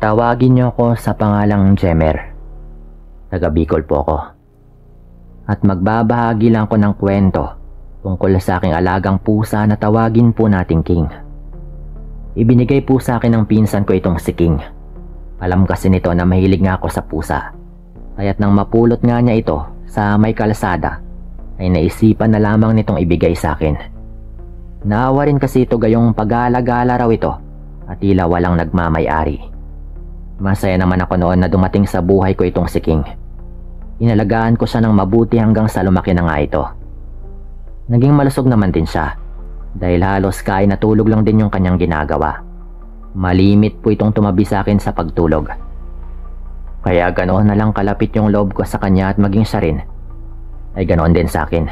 Tawagin niyo ako sa pangalang Jemer. Taga Bicol po ako. At magbabahagi lang ko ng kwento tungkol sa aking alagang pusa na tawagin po nating King. Ibinigay po sa akin ng pinsan ko itong si King. Alam kasi nito na mahilig nga ako sa pusa. Kaya't nang mapulot nga niya ito sa may kalsada, ay naisipan na lamang nitong ibigay sa akin. Naawa rin kasi ito gayong pag-alagala raw ito at tila walang nagmamay-ari. Masaya naman ako noon na dumating sa buhay ko itong si King. Inalagaan ko siya ng mabuti hanggang sa lumaki na nga ito. Naging malusog naman din siya dahil halos kain na tulog lang din yung kanyang ginagawa. Malimit po itong tumabi sa akin sa pagtulog. Kaya ganoon na lang kalapit yung loob ko sa kanya at maging siya rin ay ganoon din sa akin.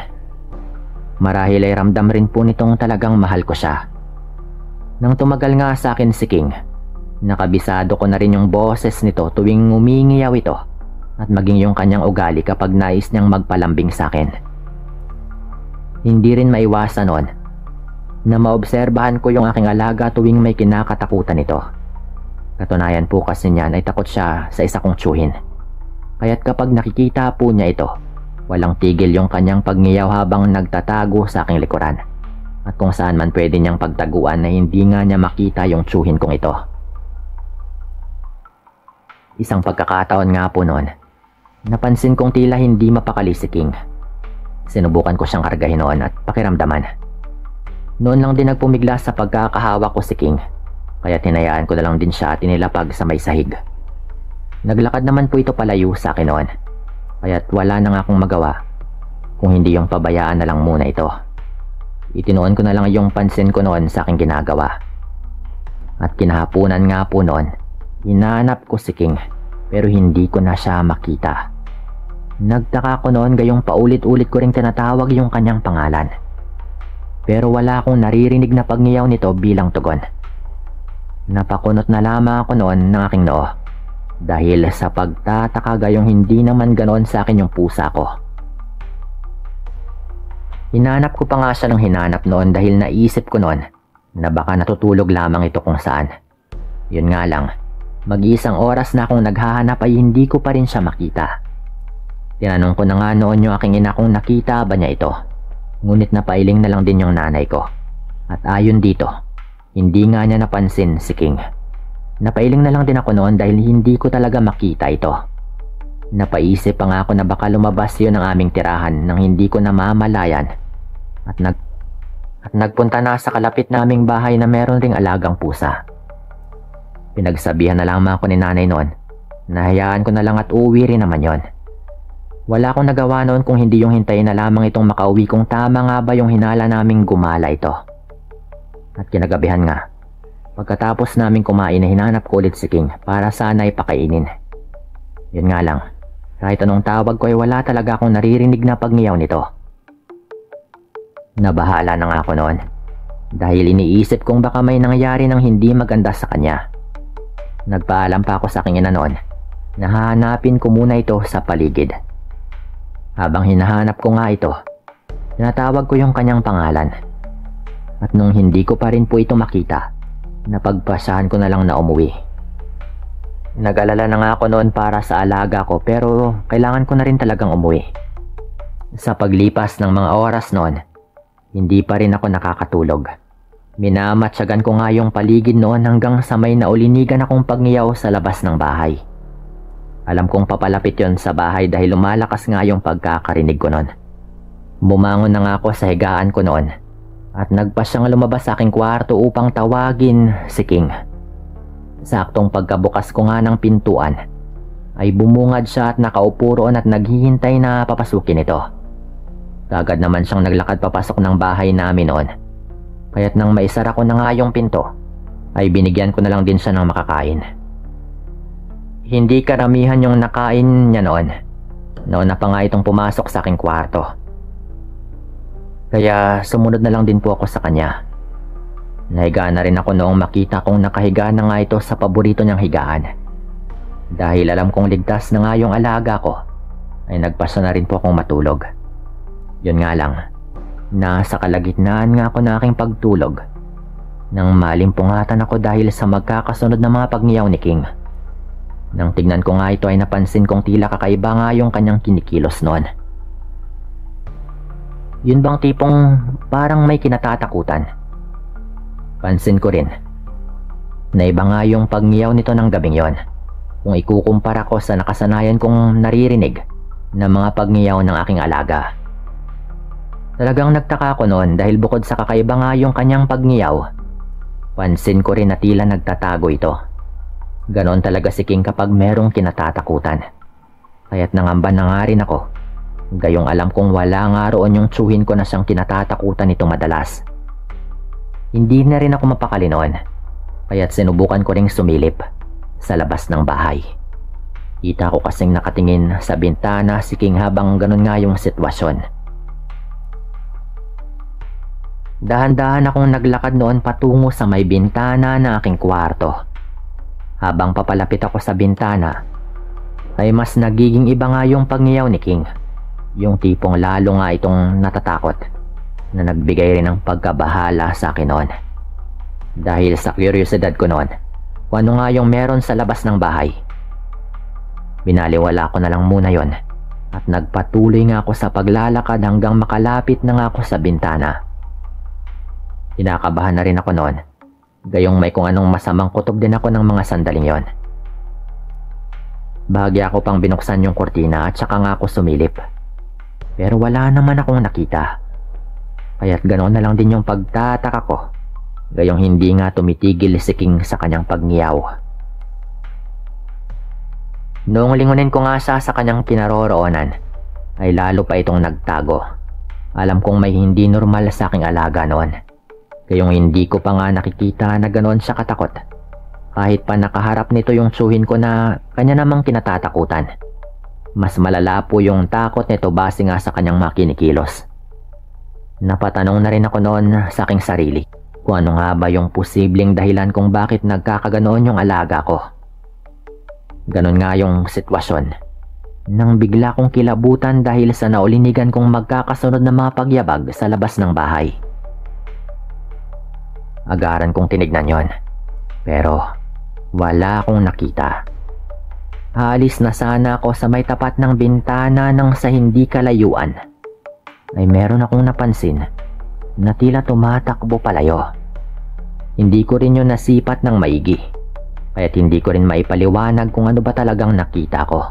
Marahil ay ramdam rin po nitong talagang mahal ko siya. Nang tumagal nga sa akin si King, nakabisado ko na rin yung boses nito tuwing umingiyaw ito at maging yung kanyang ugali kapag nais niyang magpalambing sa akin. Hindi rin maiwasan noon na maobserbahan ko yung aking alaga tuwing may kinakatakutan ito. Katunayan po kasi niyan ay takot siya sa isa kong tiyuhin. Kaya't kapag nakikita po niya ito, walang tigil yung kanyang pagngiyaw habang nagtatago sa aking likuran. At kung saan man pwede niyang pagtaguan na hindi nga niya makita yung tiyuhin kong ito. Isang pagkakataon nga po noon, napansin kong tila hindi mapakali si King. Sinubukan ko siyang kargahin noon at pakiramdaman. Noon lang din nagpumigla sa pagkakahawak ko si King, kaya tinayaan ko na lang din siya at inilapag sa may sahig. Naglakad naman po ito palayo sa akin noon, kaya't wala na nga akong magawa kung hindi yung pabayaan na lang muna ito. Itinuon ko na lang yung pansin ko noon sa aking ginagawa. At kinahapunan nga po noon, hinanap ko si King pero hindi ko na siya makita. Nagtaka ko noon gayong paulit-ulit ko ring tinatawag yung kanyang pangalan. Pero wala akong naririnig na pagngiyaw nito bilang tugon. Napakunot na lamang ako noon ng aking noo dahil sa pagtataka gayong hindi naman ganoon sa akin yung pusa ko. Hinanap ko pa nga siya ng hinanap noon dahil naisip ko noon na baka natutulog lamang ito kung saan. Yun nga lang, mag-iisang oras na akong naghahanap ay hindi ko pa rin siya makita. Tinanong ko na nga noon yung aking ina kung nakita ba niya ito. Ngunit napailing na lang din yung nanay ko. At ayon dito, hindi nga niya napansin si King. Napailing na lang din ako noon dahil hindi ko talaga makita ito. Napaisip pa nga ako na baka lumabas yun ang aming tirahan nang hindi ko namamalayan. At nagpunta na sa kalapit naming bahay na meron ring alagang pusa. Pinagsabihan na lamang ako ni nanay noon. Nahayaan ko na lang at uwi rin naman yon. Wala akong nagawa noon kung hindi yung hintayin na lamang itong makauwi kung tama nga ba yung hinala naming gumala ito. At kinagabihan nga, pagkatapos naming kumain na hinanap ko ulit si King para sana ipakainin. Yun nga lang, kahit anong tawag ko ay wala talaga akong naririnig na pagngiyaw nito. Nabahala na nga ako noon dahil iniisip kong baka may nangyari ng hindi maganda sa kanya. Nagpaalam pa ako sa aking ina noon na hahanapin ko muna ito sa paligid. Habang hinahanap ko nga ito, tinatawag ko yung kanyang pangalan. At nung hindi ko pa rin po ito makita, napagpasahan ko na lang na umuwi. Nag-alala na nga ako noon para sa alaga ko pero kailangan ko na rin talagang umuwi. Sa paglipas ng mga oras noon, hindi pa rin ako nakakatulog. Minamatsagan ko nga yung paligid noon hanggang sa may naulinigan akong pagngiyaw sa labas ng bahay. Alam kong papalapit yon sa bahay dahil lumalakas nga yung pagkakarinig ko noon. Bumangon na nga ako sa higaan ko noon at nagpasyang lumabas sa aking kwarto upang tawagin si King. Saktong pagkabukas ko nga ng pintuan ay bumungad siya at nakaupo roon at naghihintay na papasukin ito. Kagad naman siyang naglakad papasok ng bahay namin noon. Kaya't nang maisara ko na nga yung pinto ay binigyan ko na lang din siya ng makakain. Hindi karamihan yung nakain niya noon. Noon na pa nga itong pumasok sa aking kwarto. Kaya sumunod na lang din po ako sa kanya. Nahiga na rin ako noong makita kong nakahiga na nga ito sa paborito niyang higaan. Dahil alam kong ligtas na nga yung alaga ko, ay nagpasya na rin po akong matulog. Yun nga lang, nasa kalagitnaan nga ako na aking pagtulog nang malimpungatan ako dahil sa magkakasunod na mga pagngiyaw ni King. Nang tignan ko nga ito ay napansin kong tila kakaiba nga yung kanyang kinikilos noon. Yun bang tipong parang may kinatatakutan? Pansin ko rin na iba nga yung pagngiyaw nito ng gabing yon kung ikukumpara ko sa nakasanayan kong naririnig na mga pagngiyaw ng aking alaga. Talagang nagtaka ko noon dahil bukod sa kakaiba nga yung kanyang pagngiyaw, pansin ko rin na tila nagtatago ito. Ganon talaga si King kapag merong kinatatakutan. Kaya't nangamba na nga rin ako. Gayong alam kong wala nga roon yung tsuhin ko na siyang kinatatakutan nito madalas. Hindi na rin ako mapakali noon. Kaya't sinubukan ko ring sumilip sa labas ng bahay. Kita ko kasing nakatingin sa bintana si King habang ganon nga yung sitwasyon. Dahan-dahan akong naglakad noon patungo sa may bintana ng aking kwarto. Habang papalapit ako sa bintana, ay mas nagiging iba nga yung pagngiyaw ni King. Yung tipong lalo nga itong natatakot na nagbigay rin ng pagkabahala sa akin noon. Dahil sa kuryosidad ko noon, kung ano nga yung meron sa labas ng bahay. Binaliwala ko na lang muna yon at nagpatuloy nga ako sa paglalakad hanggang makalapit na nga ako sa bintana. Kinakabahan na rin ako noon. Gayong may kung anong masamang kutob din ako ng mga sandaling yon. Bahagya ako pang binuksan yung kurtina at saka nga ako sumilip. Pero wala naman akong nakita. Kaya't ganoon na lang din yung pagtataka ko. Gayong hindi nga tumitigil si King sa kanyang pagngiyaw. Noong lingunin ko nga siya sa kanyang kinaroroonan, ay lalo pa itong nagtago. Alam kong may hindi normal sa aking alaga noon. Kayong hindi ko pa nga nakikita na ganoon siya katakot. Kahit pa nakaharap nito yung tsuhin ko na kanya namang kinatatakutan. Mas malala po yung takot nito base nga sa kanyang mga kinikilos. Napatanong na rin ako noon sa aking sarili kung ano nga ba yung posibleng dahilan kung bakit nagkakaganoon yung alaga ko. Ganon nga yung sitwasyon. Nang bigla kong kilabutan dahil sa naulinigan kong magkakasunod na mga pagyabag sa labas ng bahay. Agaran kong tinignan yon, pero wala akong nakita. Aalis na sana ako sa may tapat ng bintana nang sa hindi kalayuan ay meron akong napansin na tila tumatakbo palayo. Hindi ko rin yun nasipat ng maigi, kaya't hindi ko rin maipaliwanag kung ano ba talagang nakita ko.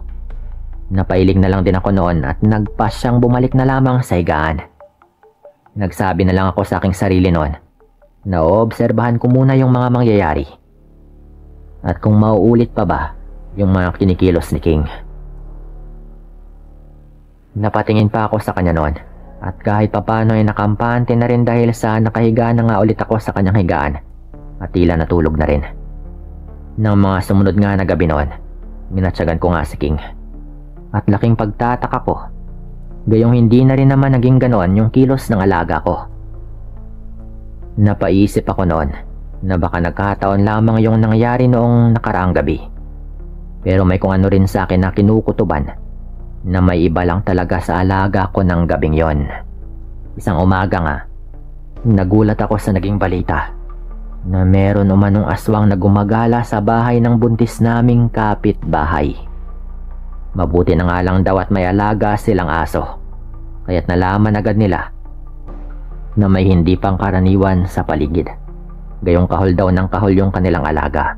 Napailing na lang din ako noon at nagpasyang bumalik na lamang sa higaan. Nagsabi na lang ako sa aking sarili noon na oobserbahan ko muna yung mga mangyayari. At kung mauulit pa ba yung mga kinikilos ni King. Napatingin pa ako sa kanya noon at kahit papano ay nakampante na rin dahil sa nakahiga na nga ulit ako sa kanyang higaan at tila natulog na rin. Nang mga sumunod nga na gabi noon, minatsagan ko nga si King. At laking pagtataka ko, gayong hindi na rin naman naging ganoon yung kilos ng alaga ko. Napaisip ako noon na baka nagkataon lamang yung nangyari noong nakaraang gabi. Pero may kung ano rin sa akin na kinukutuban na may iba lang talaga sa alaga ko ng gabing yon. Isang umaga nga, nagulat ako sa naging balita na meron umanong aswang na gumagala sa bahay ng buntis naming kapitbahay. Mabuti na nga lang daw at may alaga silang aso, kaya't nalaman agad nila na may hindi pang karaniwan sa paligid. Gayong kahol daw ng kahol yung kanilang alaga.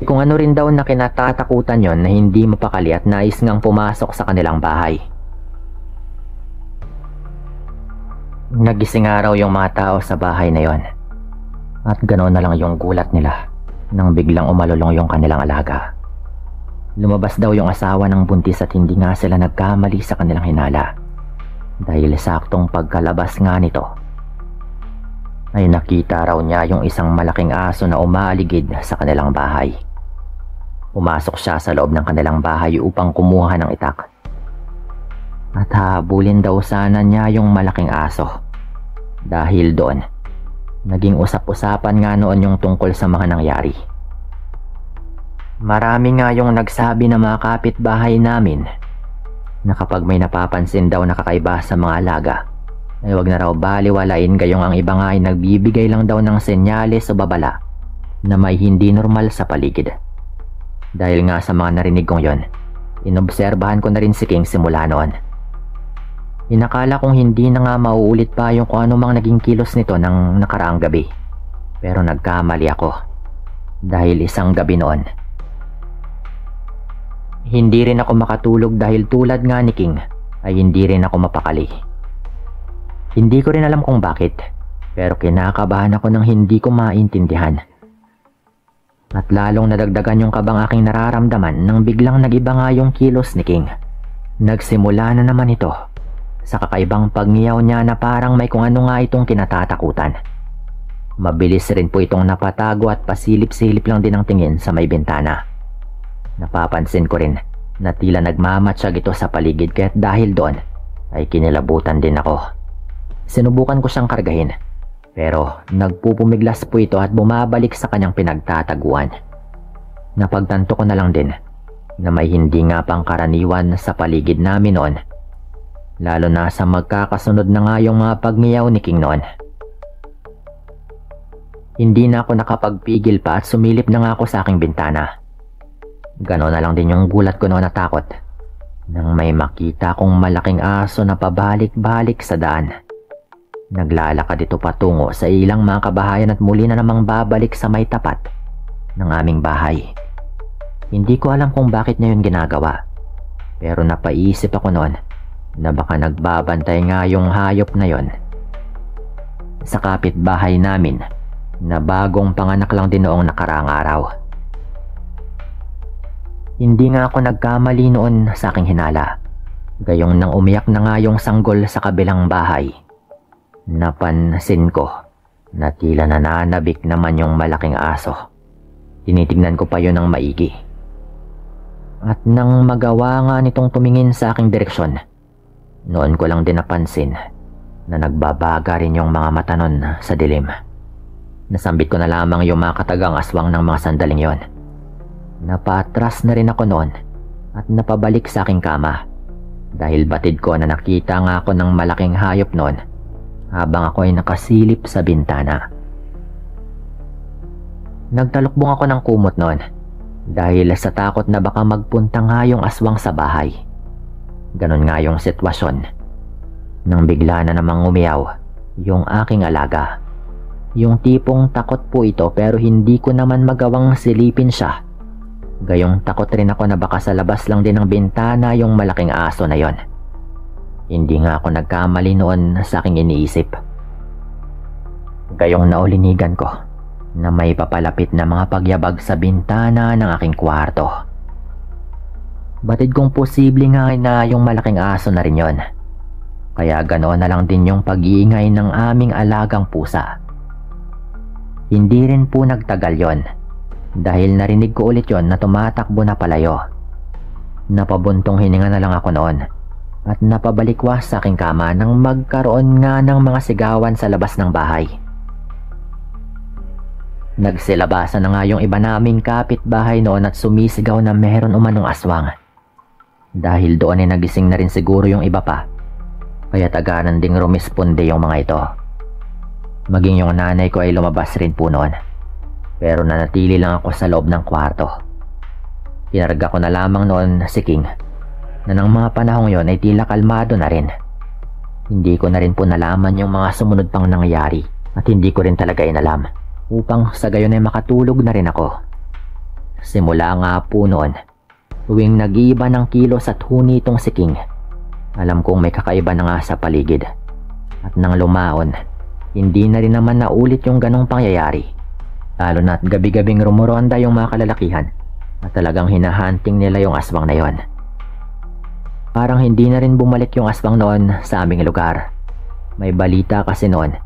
Kung ano rin daw na kinatatakutan yon na hindi mapakali at nais ngang pumasok sa kanilang bahay. Nagising araw yung mga tao sa bahay na yon. At ganoon na lang yung gulat nila nang biglang umalulong yung kanilang alaga. Lumabas daw yung asawa ng buntis at hindi nga sila nagkamali sa kanilang hinala. Dahil saktong pagkalabas nga nito ay nakita raw niya yung isang malaking aso na umaligid sa kanilang bahay. Pumasok siya sa loob ng kanilang bahay upang kumuha ng itak. At habulin daw sana niya yung malaking aso. Dahil doon, naging usap-usapan nga noon yung tungkol sa mga nangyari. Marami nga yung nagsabi na mga kapitbahay namin na kapag may napapansin daw na kakaiba sa mga alaga, ay wag na raw baliwalain gayong ang iba nga ay nagbibigay lang daw ng senyales o babala na may hindi normal sa paligid. Dahil nga sa mga narinig kong yon, inobserbahan ko na rin si King simula noon. Inakala kong hindi na nga mauulit pa yung kung ano mang naging kilos nito ng nakaraang gabi. Pero nagkamali ako. Dahil isang gabi noon, hindi rin ako makatulog dahil tulad nga ni King ay hindi rin ako mapakali. Hindi ko rin alam kung bakit, pero kinakabahan ako ng hindi ko maintindihan. At lalong nadagdagan yung kabang aking nararamdaman nang biglang nagiba nga yung kilos ni King. Nagsimula na naman ito sa kakaibang pagngiyaw niya na parang may kung ano nga itong kinatatakutan. Mabilis rin po itong napatago at pasilip-silip lang din ang tingin sa may bintana. Napapansin ko rin na tila nagmamatsyag ito sa paligid kaya't dahil doon ay kinilabutan din ako. Sinubukan ko siyang kargahin pero nagpupumiglas po ito at bumabalik sa kanyang pinagtataguan. Napagtanto ko na lang din na may hindi nga pangkaraniwan sa paligid namin noon, lalo na sa magkakasunod na nga yung mga pagngiyaw ni King noon. Hindi na ako nakapagpigil pa at sumilip na nga ako sa aking bintana. Ganon na lang din yung gulat ko noon na takot nang may makita kong malaking aso na pabalik-balik sa daan. Naglalakad ito patungo sa ilang mga kabahayan at muli na namang babalik sa may tapat ng aming bahay. Hindi ko alam kung bakit niya yun ginagawa, pero napaisip ako noon na baka nagbabantay nga yung hayop na yon sa kapitbahay namin na bagong panganak lang din noong nakaraang araw. Hindi nga ako nagkamali noon sa aking hinala. Gayong nang umiyak na nga yung sanggol sa kabilang bahay, napansin ko na tila nananabik naman yung malaking aso. Tinitignan ko pa yun ng maigi. At nang magawa nga nitong tumingin sa aking direksyon, noon ko lang din napansin na nagbabaga rin yung mga mata nun sa dilim. Nasambit ko na lamang yung mga katagang aswang ng mga sandaling yon. Napatras na rin ako noon at napabalik sa aking kama dahil batid ko na nakita nga ako ng malaking hayop noon habang ako ay nakasilip sa bintana. Nagtalukbong ako ng kumot noon dahil sa takot na baka magpunta nga yung aswang sa bahay. Ganon nga yung sitwasyon nang bigla na namang umiyaw yung aking alaga. Yung tipong takot po ito pero hindi ko naman magawang silipin siya. Gayong takot rin ako na baka sa labas lang din ng bintana yung malaking aso na yon. Hindi nga ako nagkamali noon sa aking iniisip. Gayong naulinigan ko na may papalapit na mga pagyabag sa bintana ng aking kwarto. Batid kong posible nga na yung malaking aso na rin yon. Kaya ganoon na lang din yung pag-iingay ng aming alagang pusa. Hindi rin po nagtagal yon dahil narinig ko ulit yon na tumatakbo na palayo. Napabuntong hininga na lang ako noon at napabalikwas sa aking kama nang magkaroon nga ng mga sigawan sa labas ng bahay. Nagsilabasan na nga yung iba naming kapitbahay noon at sumisigaw na meron umanong aswang. Dahil doon ay nagising na rin siguro yung iba pa, kaya tagaran ding rumisponde yung mga ito. Maging yung nanay ko ay lumabas rin po noon. Pero nanatili lang ako sa loob ng kwarto. Kinarga ko na lamang noon si King na ng mga panahong yon ay tila kalmado na rin. Hindi ko na rin po nalaman yung mga sumunod pang nangyari at hindi ko rin talaga inalam upang sa gayon ay makatulog na rin ako. Simula nga po noon, tuwing nag-iiba ng kilos at huni itong si King, alam kong may kakaiba na nga sa paligid. At nang lumaon, hindi na rin naman naulit yung ganong pangyayari. Lalo na't gabi-gabing rumuronda yung mga kalalakihan at talagang hinahunting nila yung aswang na yon. Parang hindi na rin bumalik yung aswang noon sa aming lugar. May balita kasi noon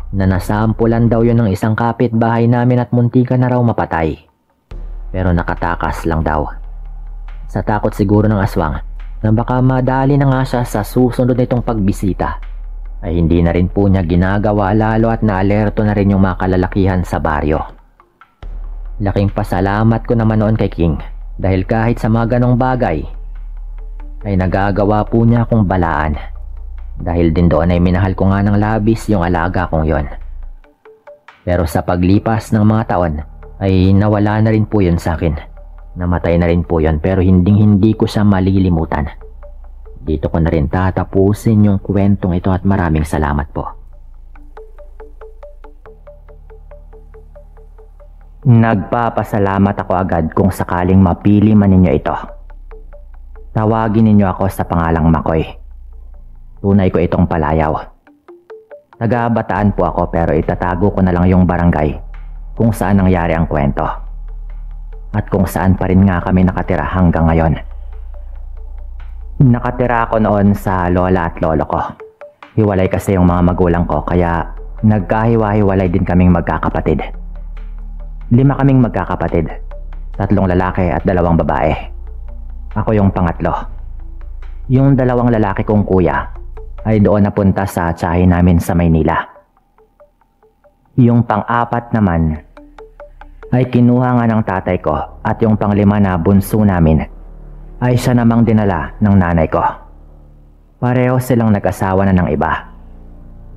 na nasampulan daw yun ng isang kapitbahay namin at muntikan na raw mapatay. Pero nakatakas lang daw. Sa takot siguro ng aswang na baka madali na nga siya sa susunod nitong pagbisita, ay hindi na rin po niya ginagawa lalo at naalerto na rin yung mga kalalakihan sa baryo. Laking pasalamat ko naman noon kay King dahil kahit sa mga ganong bagay ay nagagawa po niya akong balaan. Dahil din doon ay minahal ko nga ng labis yung alaga kong yon. Pero sa paglipas ng mga taon ay nawala na rin po yun sa akin Namatay na rin po yon pero hindi ko siya malilimutan. Dito ko na rin tatapusin yung kwentong ito at maraming salamat po. Nagpapasalamat ako agad kung sakaling mapili man ninyo ito. Tawagin ninyo ako sa pangalang Makoy. Tunay ko itong palayaw. Taga Bataan po ako pero itatago ko na lang yung barangay kung saan nangyari ang kwento. At kung saan pa rin nga kami nakatira hanggang ngayon. Nakatira ako noon sa lola at lolo ko. Hiwalay kasi yung mga magulang ko kaya nagkahiwa-hiwalay din kaming magkakapatid. 5 kaming magkakapatid. 3 lalaki at 2 babae. Ako yung pangatlo. Yung 2 lalaki kong kuya ay doon napunta sa tiyahin namin sa Maynila. Yung pang-4 naman ay kinuha nga ng tatay ko at yung pang-5 na bunso namin ay siya namang dinala ng nanay ko. Pareho silang nag-asawa na ng iba.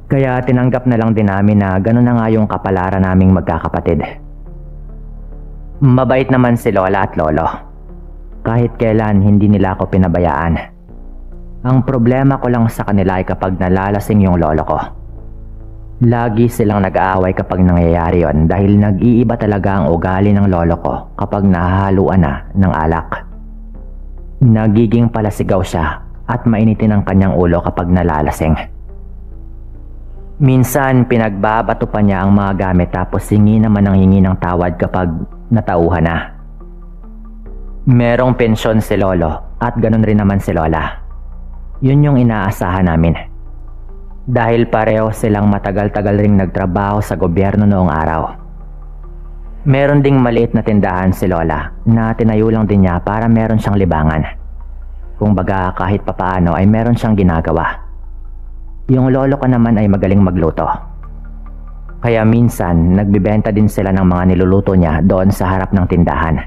Kaya tinanggap na lang din namin na gano'n na nga yung kapalaran naming magkakapatid. Mabait naman si lola at lolo. Kahit kailan hindi nila ako pinabayaan. Ang problema ko lang sa kanila ay kapag nalalasing yung lolo ko. Lagi silang nag-aaway kapag nangyayari yon dahil nag-iiba talaga ang ugali ng lolo ko kapag nahahaluan na ng alak. Nagiging palasigaw siya at mainitin ang kanyang ulo kapag nalalasing. Minsan pinagbabato pa niya ang mga gamit tapos hingi naman ang hingi ng tawad kapag natauhan na. Merong pensyon si lolo at ganun rin naman si lola. Yun yung inaasahan namin. Dahil pareho silang matagal-tagal ring nagtrabaho sa gobyerno noong araw. Meron ding maliit na tindahan si lola na tinayo lang din niya para meron siyang libangan. Kung baga kahit papaano ay meron siyang ginagawa. Yung lolo ko naman ay magaling magluto. Kaya minsan nagbibenta din sila ng mga niluluto niya doon sa harap ng tindahan.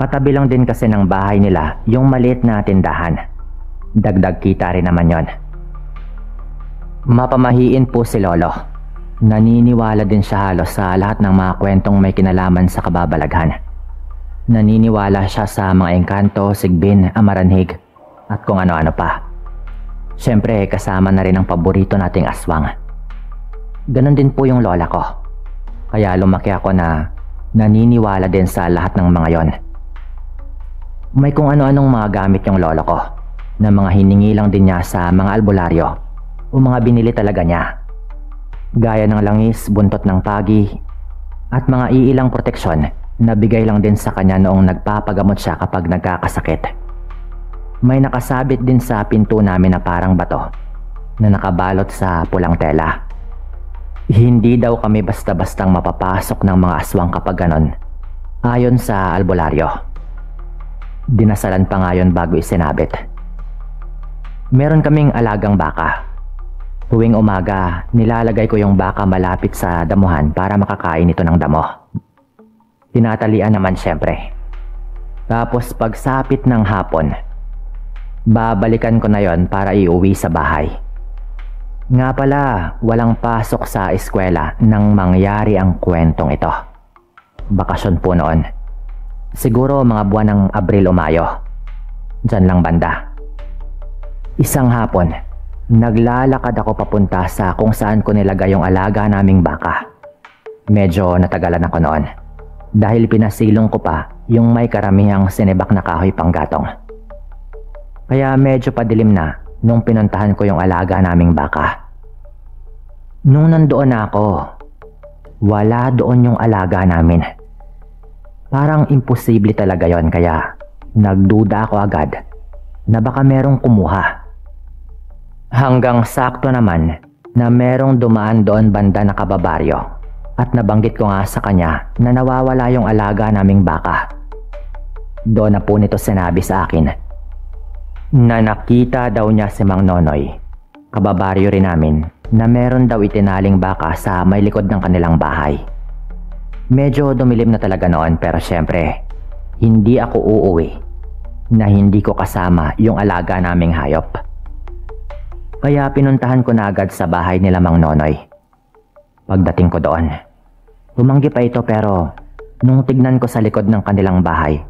Katabi lang din kasi ng bahay nila yung maliit na tindahan. Dagdag kita rin naman yon. Mapamahiin po si lolo. Naniniwala din siya halos sa lahat ng mga kwentong may kinalaman sa kababalaghan. Naniniwala siya sa mga engkanto, sigbin, amaranhig at kung ano-ano pa. Siyempre kasama na rin ang paborito nating aswang. Ganon din po yung lola ko. Kaya lumaki ako na naniniwala din sa lahat ng mga yon. May kung ano-anong mga gamit yung lolo ko na mga hiningi lang din niya sa mga albularyo o mga binili talaga niya. Gaya ng langis, buntot ng pagi at mga iilang proteksyon na bigay lang din sa kanya noong nagpapagamot siya kapag nagkakasakit. May nakasabit din sa pinto namin na parang bato na nakabalot sa pulang tela. Hindi daw kami basta-bastang mapapasok ng mga aswang kapag ganon, ayon sa albularyo. Dinasalan pa nga yun bago isinabit. Meron kaming alagang baka. Tuwing umaga, nilalagay ko yung baka malapit sa damuhan para makakain ito ng damo. Tinatalian naman syempre. Tapos pagsapit ng hapon, babalikan ko na yon para iuwi sa bahay. Nga pala, walang pasok sa eskwela nang mangyari ang kwentong ito. Bakasyon po noon. Siguro mga buwan ng Abril o Mayo. Diyan lang banda. Isang hapon, naglalakad ako papunta sa kung saan ko nilagay yung alaga naming baka. Medyo natagalan ako noon. Dahil pinasilong ko pa yung may karamihang sinibak na kahoy panggatong. Kaya medyo padilim na nung pinuntahan ko yung alaga naming baka. Nung nandoon na ako, wala doon yung alaga namin. Parang imposible talaga yon kaya nagduda ako agad na baka merong kumuha. Hanggang sakto naman na merong dumaan doon banda na kababaryo at nabanggit ko nga sa kanya na nawawala yung alaga naming baka. Doon na po nito sinabi sa akin na nakita daw niya si Mang Nonoy, kababaryo rin namin, na meron daw itinaling baka sa may likod ng kanilang bahay. Medyo dumilim na talaga noon pero syempre, hindi ako uuwi na hindi ko kasama yung alaga naming hayop. Kaya pinuntahan ko na agad sa bahay nila Mang Nonoy. Pagdating ko doon, tumanggi pa ito pero nung tignan ko sa likod ng kanilang bahay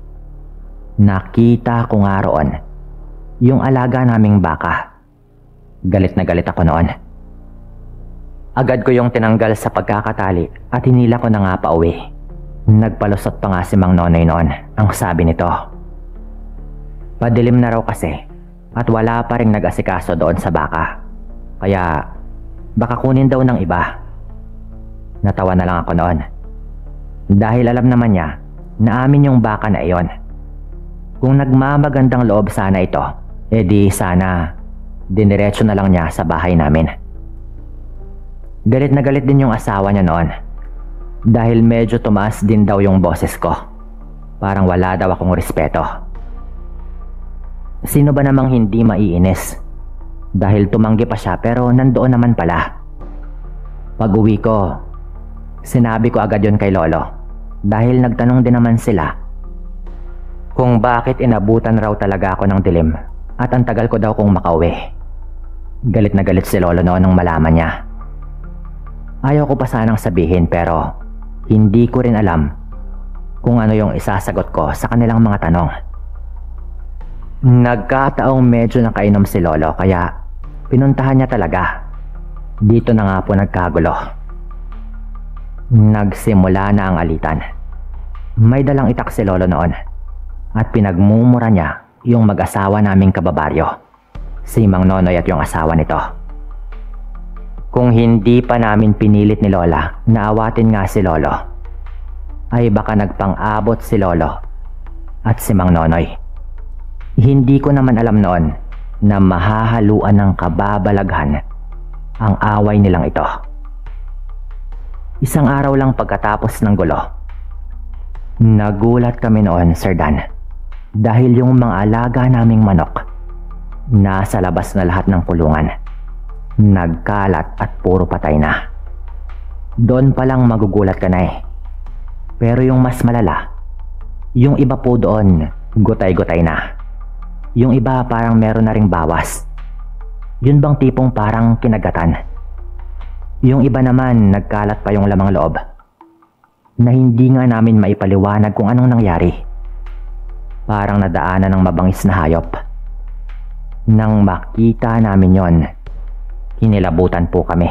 nakita ko nga roon yung alaga naming baka. Galit na galit ako noon. Agad ko yung tinanggal sa pagkakatali at hinila ko na nga pa uwi. Nagpalusot pa nga si Mang Nonoy noon. Ang sabi nito, padilim na raw kasi at wala pa ring nag-asikaso doon sa baka. Kaya baka kunin daw ng iba. Natawa na lang ako noon. Dahil alam naman niya na amin yung baka na iyon. Kung nagmamagandang loob sana ito, edi sana diniretso na lang niya sa bahay namin. Galit na galit din yung asawa niya noon. Dahil medyo tumaas din daw yung boses ko. Parang wala daw akong respeto. Sino ba namang hindi maiinis? Dahil tumanggi pa siya pero nandoon naman pala. Pag uwi ko, sinabi ko agad yon kay Lolo. Dahil nagtanong din naman sila kung bakit inabutan raw talaga ako ng dilim at ang tagal ko daw kung makauwi. Galit na galit si Lolo noon nung malaman niya. Ayaw ko pa sanang sabihin pero hindi ko rin alam kung ano yung isasagot ko sa kanilang mga tanong. Nagkataong medyo nakainom si Lolo kaya pinuntahan niya talaga. Dito na nga po nagkagulo. Nagsimula na ang alitan. May dalang itak si Lolo noon at pinagmumura niya yung mag-asawa naming kababaryo, si Mang Nonoy at yung asawa nito. Kung hindi pa namin pinilit ni Lola na awatin nga si Lolo, ay baka nagpang-abot si Lolo at si Mang Nonoy. Hindi ko naman alam noon na mahahaluan ng kababalaghan ang away nilang ito. Isang araw lang pagkatapos ng gulo, nagulat kami noon, Sir Dan, dahil yung mga alaga naming manok nasa labas na lahat ng kulungan. Nagkalat at puro patay na. Doon palang magugulat ka na eh. Pero yung mas malala, yung iba po doon gutay-gutay na. Yung iba parang meron na ring bawas. Yun bang tipong parang kinagatan. Yung iba naman nagkalat pa yung lamang loob na hindi nga namin maipaliwanag kung anong nangyari. Parang nadaanan ng mabangis na hayop. Nang makita namin yon, kinilabutan po kami.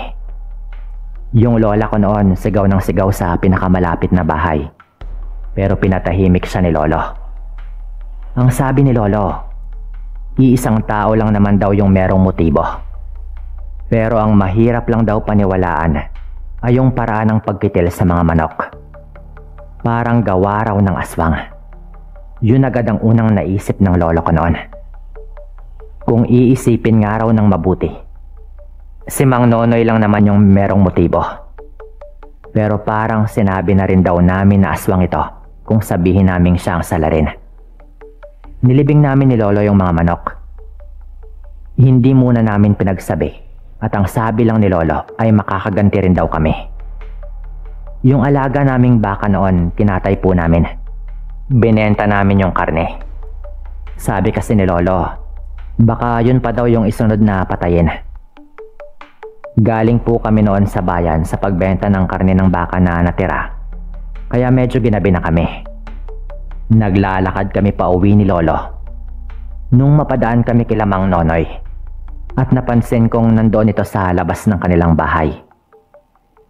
Yung lola ko noon sigaw ng sigaw sa pinakamalapit na bahay. Pero pinatahimik siya ni Lolo. Ang sabi ni Lolo, iisang tao lang naman daw yung merong motibo. Pero ang mahirap lang daw paniwalaan ay yung paraan ng pagkitil sa mga manok. Parang gawa raw ng aswang. Yun agad ang unang naisip ng lolo ko noon. Kung iisipin nga raw ng mabuti, si Mang Nonoy lang naman yung merong motibo. Pero parang sinabi na rin daw namin na aswang ito kung sabihin naming siya ang salarin. Nilibing namin ni Lolo yung mga manok. Hindi muna namin pinagsabi at ang sabi lang ni Lolo ay makakaganti rin daw kami. Yung alaga naming baka noon kinatay po namin. Binenta namin yung karne. Sabi kasi ni Lolo, baka yun pa daw yung isunod na patayin. Galing po kami noon sa bayan sa pagbenta ng karne ng baka na natira. Kaya medyo ginabi na kami. Naglalakad kami pa uwi ni Lolo. Nung mapadaan kami kila Mang Nonoy at napansin kong nandoon ito sa labas ng kanilang bahay.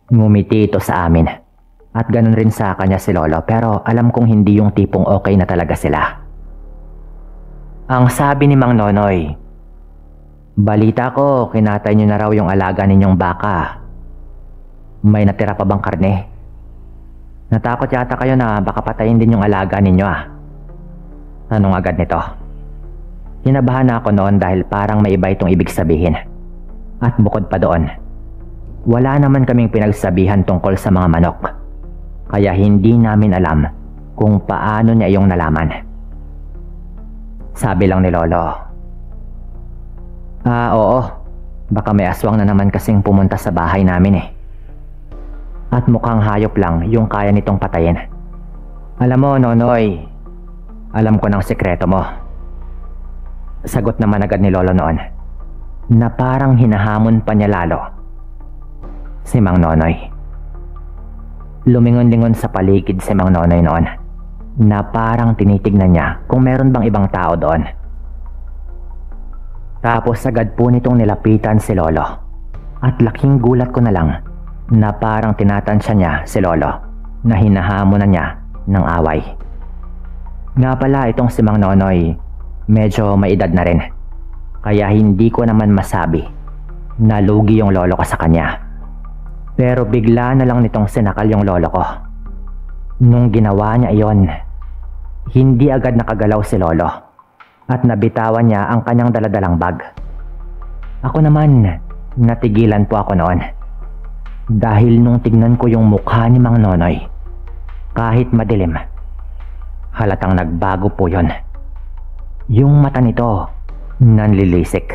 Ngumiti ito sa amin at ganun rin sa kanya si Lolo pero alam kong hindi yung tipong okay na talaga sila. Ang sabi ni Mang Nonoy, balita ko kinatay niyo na raw yung alaga ninyong baka. May natira pa bang karne? Natakot yata kayo na baka patayin din yung alaga ninyo ah. Tanong agad nito. Kinabahan na ako noon dahil parang may iba itong ibig sabihin. At bukod pa doon, wala naman kaming pinagsabihan tungkol sa mga manok. Kaya hindi namin alam kung paano niya yung nalaman. Sabi lang ni Lolo, oo, baka may aswang na naman kasing pumunta sa bahay namin eh. At mukhang hayop lang yung kaya nitong patayin. Alam mo, Nonoy, alam ko ng sekreto mo. Sagot naman agad ni Lolo noon, na parang hinahamon pa niya lalo si Mang Nonoy. Lumingon-lingon sa paligid si Mang Nonoy noon na parang tinitignan niya kung meron bang ibang tao doon. Tapos agad po nitong nilapitan si Lolo at laking gulat ko na lang na parang tinatansya niya si Lolo na hinahamon na niya ng away. Nga pala itong si Mang Nonoy medyo may edad na rin, kaya hindi ko naman masabi na lugi yung lolo ko sa kanya. Pero bigla na lang nitong sinakal yung lolo ko. Nung ginawa niya iyon, hindi agad nakagalaw si Lolo at nabitawan niya ang kanyang daladalang bag. Ako naman, natigilan po ako noon. Dahil nung tignan ko yung mukha ni Mang Nonoy, kahit madilim, halatang nagbago po yon. Yung mata nito, nanlilisik.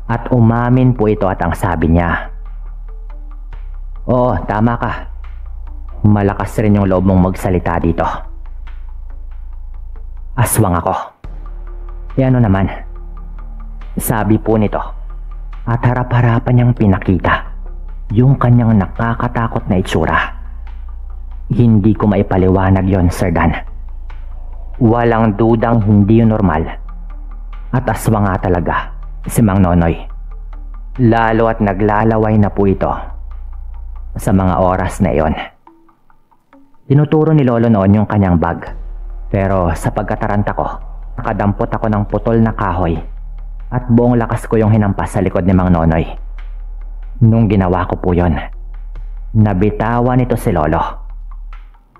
At umamin po ito at ang sabi niya, "Oo, tama ka. Malakas rin yung loob mong magsalita dito." Aswang ako. E ano naman? Sabi po nito at harap-harapan niyang pinakita yung kanyang nakakatakot na itsura. Hindi ko maipaliwanag yon, Sir Dan. Walang dudang hindi yun normal. At aswang nga talaga si Mang Nonoy. Lalo at naglalaway na po ito sa mga oras na iyon. Tinuturo ni Lolo noon yung kanyang bag. Pero sa pagkataranta ko, nakadampot ako ng putol na kahoy at buong lakas ko yung hinampas sa likod ni Mang Nonoy. Nung ginawa ko po yon, nabitawan nito si Lolo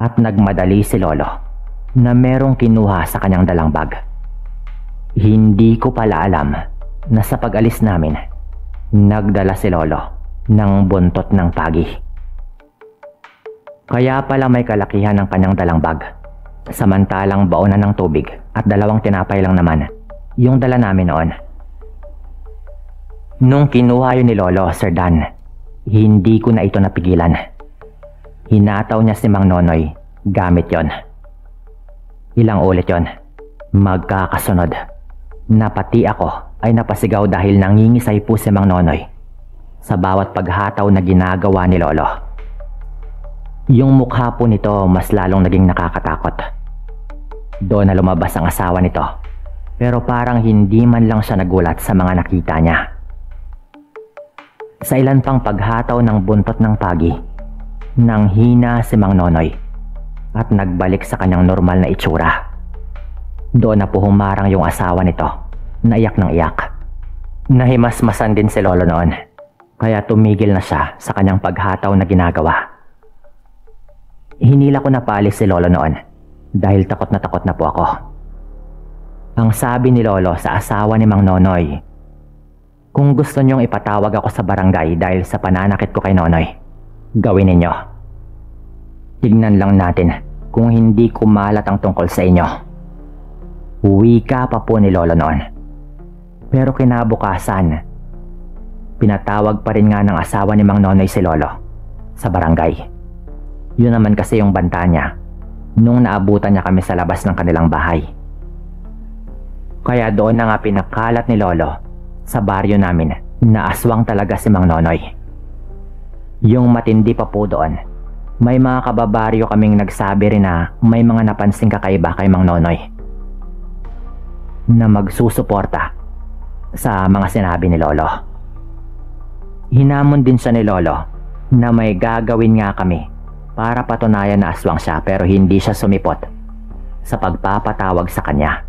at nagmadali si Lolo na merong kinuha sa kanyang dalang bag. Hindi ko pala alam na sa pag-alis namin, nagdala si Lolo ng buntot ng pagi. Kaya pala may kalakihan ng kanyang dalang bag. Samantalang baonan ng tubig at 2 tinapay lang naman yung dala namin noon. Nung kinuha yun ni Lolo, Sir Dan, hindi ko na ito napigilan. Hinataw niya si Mang Nonoy gamit yon. Ilang ulit yon, magkakasunod, na pati ako ay napasigaw dahil nangingisay po si Mang Nonoy sa bawat paghataw na ginagawa ni Lolo. Yung mukha po nito mas lalong naging nakakatakot. Doon na lumabas ang asawa nito, pero parang hindi man lang siya nagulat sa mga nakita niya. Sa ilan pang paghataw ng buntot ng pagi, nanghina si Mang Nonoy at nagbalik sa kanyang normal na itsura. Doon na po humarang yung asawa nito, naiyak ng iyak. Nahimasmasan din si Lolo noon, kaya tumigil na siya sa kanyang paghataw na ginagawa. Hinila ko na paalis si Lolo noon dahil takot na po ako. Ang sabi ni Lolo sa asawa ni Mang Nonoy, kung gusto niyong ipatawag ako sa barangay dahil sa pananakit ko kay Nonoy, gawin ninyo. Tignan lang natin kung hindi kumalat ang tungkol sa inyo. Wika pa po ni Lolo noon. Pero kinabukasan, pinatawag pa rin nga ng asawa ni Mang Nonoy si Lolo sa barangay. Yun naman kasi yung banta niya nung naabutan niya kami sa labas ng kanilang bahay. Kaya doon na nga pinakalat ni Lolo sa baryo namin na aswang talaga si Mang Nonoy. Yung matindi pa po doon, may mga kababaryo kaming nagsabi rin na may mga napansing kakaiba kay Mang Nonoy na magsusuporta sa mga sinabi ni Lolo. Hinamon din siya ni Lolo na may gagawin nga kami para patunayan na aswang siya, pero hindi siya sumipot sa pagpapatawag sa kanya.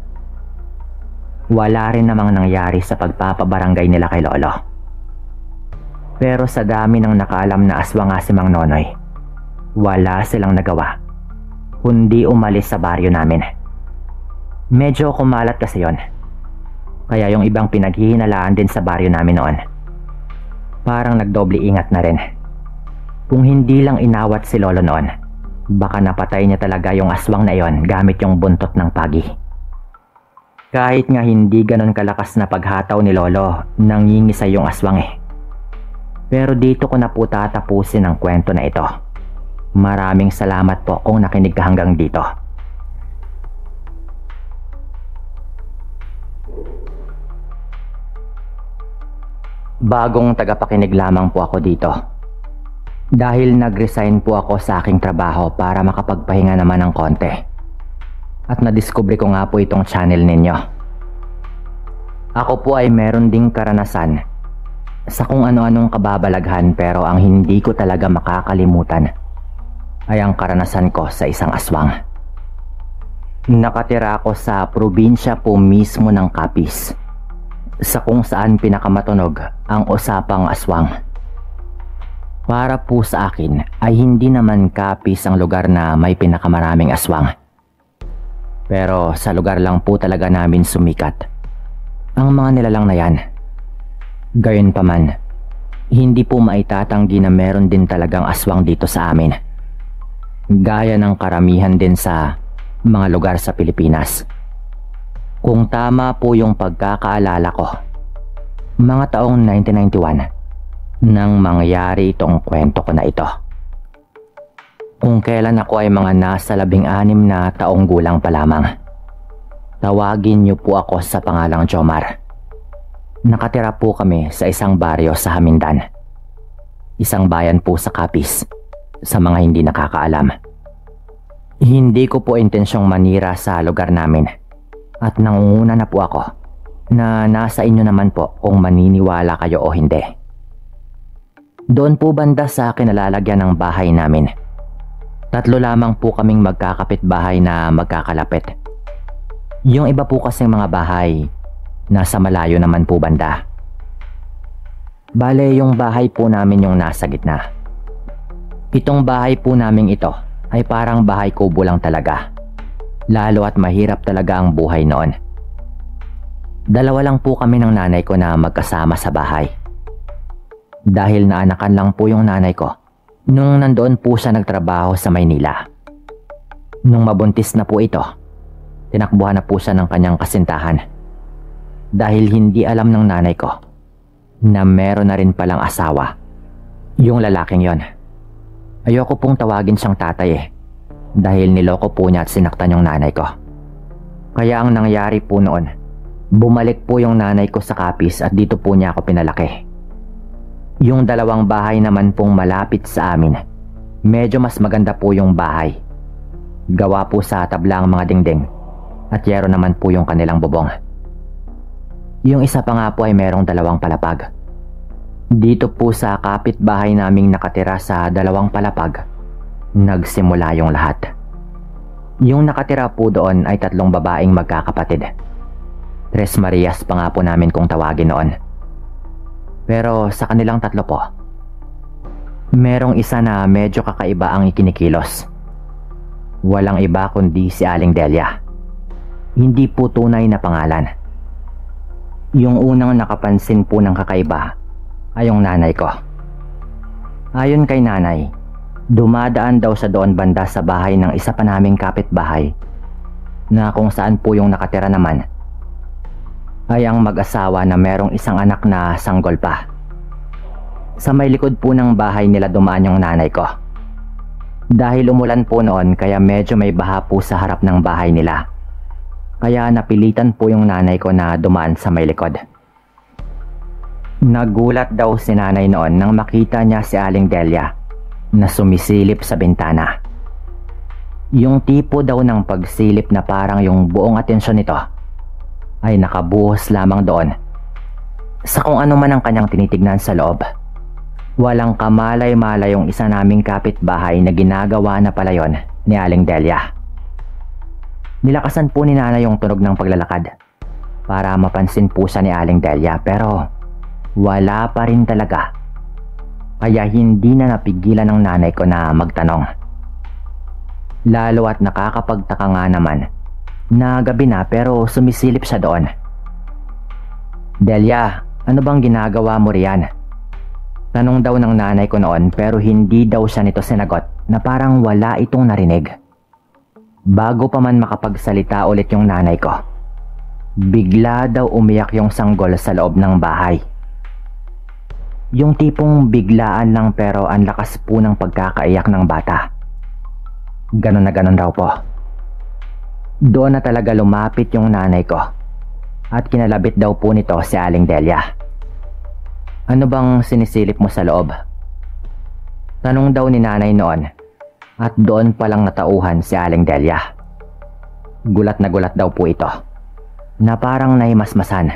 Wala rin namang nangyari sa pagpapabarangay nila kay Lolo. Pero sa dami ng nakaalam na aswang nga si Mang Nonoy, wala silang nagawa kundi umalis sa baryo namin. Medyo kumalat kasi yon, kaya yung ibang pinaghihinalaan din sa baryo namin noon parang nagdoble ingat na rin. Kung hindi lang inawat si Lolo noon, baka napatay niya talaga yung aswang na iyon gamit yung buntot ng pagi. Kahit nga hindi ganon kalakas na paghataw ni Lolo, nangingisay yung aswang eh. Pero dito ko na po tatapusin ang kwento na ito. Maraming salamat po kung nakinig ka hanggang dito. Bagong tagapakinig lamang po ako dito. Dahil nag-resign po ako sa aking trabaho para makapagpahinga naman ng konti at nadiskubre ko nga po itong channel ninyo. Ako po ay meron ding karanasan sa kung ano-anong kababalaghan, pero ang hindi ko talaga makakalimutan ay ang karanasan ko sa isang aswang. Nakatira ako sa probinsya po mismo ng Capiz, sa kung saan pinakamatunog ang usapang aswang. Para po sa akin ay hindi naman Capiz ang lugar na may pinakamaraming aswang. Pero sa lugar lang po talaga namin sumikat ang mga nilalang na yan. Gayunpaman, hindi po maitatanggi na meron din talagang aswang dito sa amin, gaya ng karamihan din sa mga lugar sa Pilipinas. Kung tama po yung pagkakaalala ko, mga taong 1991 nang mangyari itong kwento ko na ito. Kung kailan ako ay mga nasa 16 na taong gulang pa lamang. Tawagin niyo po ako sa pangalang Jomar. Nakatira po kami sa isang baryo sa Hamindan, isang bayan po sa Capiz, sa mga hindi nakakaalam. Hindi ko po intensyong manira sa lugar namin, at nangunguna na po ako na nasa inyo naman po kung maniniwala kayo o hindi. Doon po banda sa kinalalagyan ng bahay namin, 3 lamang po kaming magkakapit-bahay na magkakalapit. Yung iba po kasing mga bahay, nasa malayo naman po banda. Bale, yung bahay po namin yung nasa gitna. Itong bahay po namin ito ay parang bahay kubo lang talaga. Lalo at mahirap talaga ang buhay noon. 2 lang po kami ng nanay ko na magkasama sa bahay. Dahil naanakan lang po yung nanay ko nung nandoon po siya nagtrabaho sa Maynila. Nung mabuntis na po ito, tinakbuhan na po siya ng kanyang kasintahan. Dahil hindi alam ng nanay ko na meron na rin palang asawa yung lalaking yon. Ayoko pong tawagin siyang tatay dahil niloko po niya at sinaktan yung nanay ko. Kaya ang nangyari po noon, bumalik po yung nanay ko sa Capiz at dito po niya ako pinalaki. Yung 2 bahay naman pong malapit sa amin, medyo mas maganda po yung bahay. Gawa po sa tabla ang mga dingding at yero naman po yung kanilang bubong. Yung isa pa nga po ay merong 2 palapag. Dito po sa kapitbahay naming nakatira sa 2 palapag, nagsimula yung lahat. Yung nakatira po doon ay 3 babaeng magkakapatid. Tres Marias pa nga po namin kung tawagin noon. Pero sa kanilang 3 po, merong isa na medyo kakaiba ang ikinikilos. Walang iba kundi si Aling Delia. Hindi po tunay na pangalan. Yung unang nakapansin po ng kakaiba ay yung nanay ko. Ayon kay nanay, dumadaan daw sa doon banda sa bahay ng isa pa naming kapitbahay, na kung saan po yung nakatira naman ay ang mag-asawa na merong isang anak na sanggol pa. Sa may likod po ng bahay nila dumaan yung nanay ko. Dahil umulan po noon kaya medyo may baha po sa harap ng bahay nila. Kaya napilitan po yung nanay ko na dumaan sa may likod. Nagulat daw si nanay noon nang makita niya si Aling Delia na sumisilip sa bintana. Yung tipo daw ng pagsilip na parang yung buong atensyon nito ay nakabuhos lamang doon sa kung ano man ang kanyang tinitignan sa loob. Walang kamalay-malay yung isa naming kapitbahay na ginagawa na pala yon ni Aling Delia. Nilakasan po ni nanay yung tunog ng paglalakad para mapansin po siya ni Aling Delia, pero wala pa rin talaga. Kaya hindi na napigilan ng nanay ko na magtanong. Lalo at nakakapagtaka nga naman na gabi na pero sumisilip siya doon. "Delia, ano bang ginagawa mo riyan?" Tanong daw ng nanay ko noon, pero hindi daw siya nito sinagot na parang wala itong narinig. Bago pa man makapagsalita ulit yung nanay ko, bigla daw umiyak yung sanggol sa loob ng bahay. Yung tipong biglaan lang pero ang lakas po ng pagkakaiyak ng bata. Ganon na ganon raw po. Doon na talaga lumapit yung nanay ko at kinalabit daw po nito si Aling Delia. "Ano bang sinisilip mo sa loob?" Tanong daw ni nanay noon, at doon palang natauhan si Aling Delia. Gulat na gulat daw po ito, na parang nahimasmasan.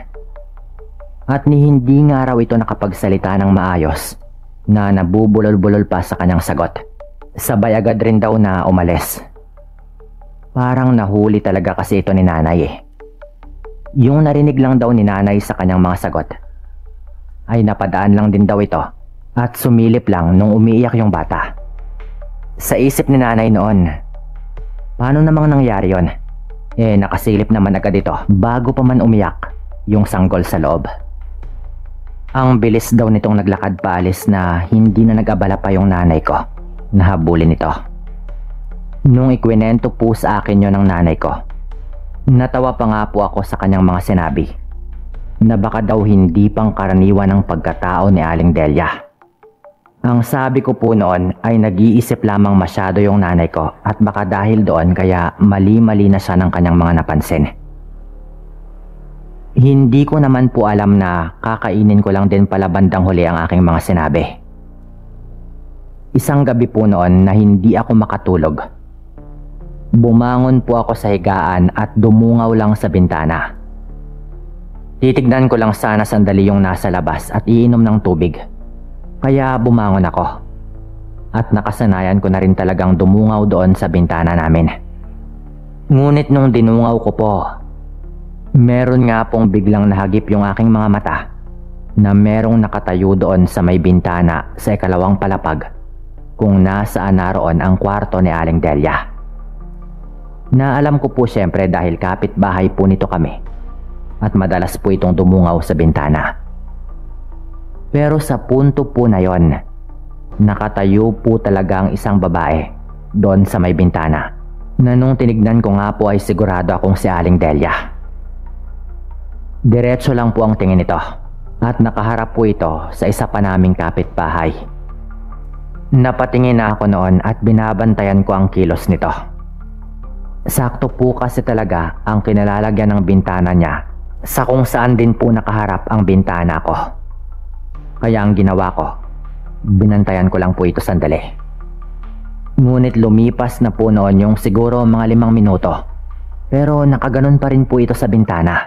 At ni hindi nga raw ito nakapagsalita ng maayos, na nabubulol-bulol pa sa kanyang sagot. Sabay agad rin daw na umalis. Parang nahuli talaga kasi ito ni nanay eh. Yung narinig lang daw ni nanay sa kanyang mga sagot ay napadaan lang din daw ito at sumilip lang nung umiiyak yung bata. Sa isip ni nanay noon, paano namang nangyari yon? Nakasilip naman agad ito bago pa man umiyak yung sanggol sa loob. Ang bilis daw nitong naglakad paalis na hindi na nag-abala pa yung nanay ko. Nahabulin ito. Nung ikwinento po sa akin yon ng nanay ko, natawa pa nga po ako sa kanyang mga sinabi na baka daw hindi pang karaniwan ang pagkatao ni Aling Delia. Ang sabi ko po noon ay nag-iisip lamang masyado yung nanay ko at baka dahil doon kaya mali-mali na siya ng kanyang mga napansin. Hindi ko naman po alam na kakainin ko lang din pala bandang huli ang aking mga sinabi. Isang gabi po noon na hindi ako makatulog. Bumangon po ako sa higaan at dumungaw lang sa bintana. Titignan ko lang sana sandali yung nasa labas at iinom ng tubig. Kaya bumangon ako. At nakasanayan ko na rin talagang dumungaw doon sa bintana namin. Ngunit nung dinungaw ko po, meron nga pong biglang nahagip yung aking mga mata na merong nakatayo doon sa may bintana sa ikalawang palapag kung nasaan naroon ang kwarto ni Aling Delia. Naalam ko po syempre dahil kapitbahay po nito kami at madalas po itong dumungaw sa bintana. Pero sa punto po na yon, nakatayo po talaga ang isang babae doon sa may bintana na nung tinignan ko nga po ay sigurado akong si Aling Delia. Diretso lang po ang tingin nito at nakaharap po ito sa isa pa naming kapitbahay. Napatingin na ako noon at binabantayan ko ang kilos nito. Sakto po kasi talaga ang kinalalagyan ng bintana niya sa kung saan din po nakaharap ang bintana ko. Kaya ang ginawa ko, binantayan ko lang po ito sandali. Ngunit lumipas na po noon yung siguro mga 5 minuto. Pero nakaganon pa rin po ito sa bintana.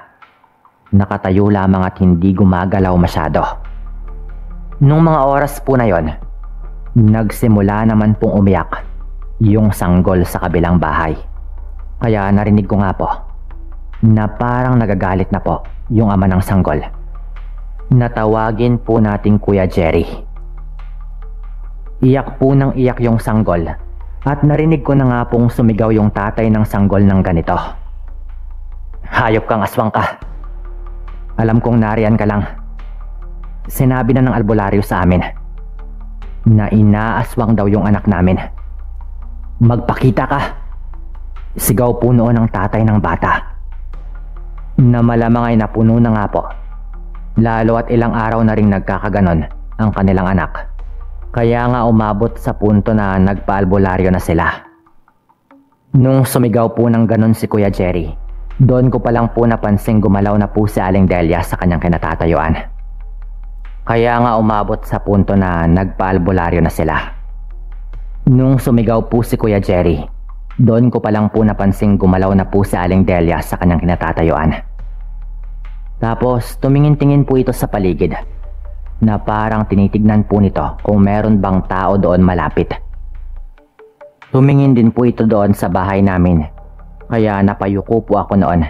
Nakatayo lamang at hindi gumagalaw masyado. Nung mga oras po na yon, nagsimula naman pong umiyak yung sanggol sa kabilang bahay. Kaya narinig ko nga po na parang nagagalit na po yung ama ng sanggol. Natawagin po nating Kuya Jerry. Iyak po ng iyak yung sanggol at narinig ko na nga pong sumigaw yung tatay ng sanggol ng ganito. Hayop kang aswang ka. Alam kong nariyan ka lang. Sinabi na ng albularyo sa amin na inaaswang daw yung anak namin. Magpakita ka. Sigaw po noon ng tatay ng bata. Na malamang ay napuno na nga po. Lalo at ilang araw na ring nagkakaganon ang kanilang anak. Kaya nga umabot sa punto na nagpaalbularyo na sila. Nung sumigaw po ng ganon si Kuya Jerry, doon ko palang po napansing gumalaw na po si Aling Delia sa kanyang kinatatayuan. Kaya nga umabot sa punto na nagpaalbularyo na sila. Nung sumigaw po si Kuya Jerry, doon ko palang po napansing gumalaw na po si Aling Delia sa kanyang kinatatayuan. Tapos tumingin-tingin po ito sa paligid na parang tinitignan po nito kung meron bang tao doon malapit. Tumingin din po ito doon sa bahay namin kaya napayuko po ako noon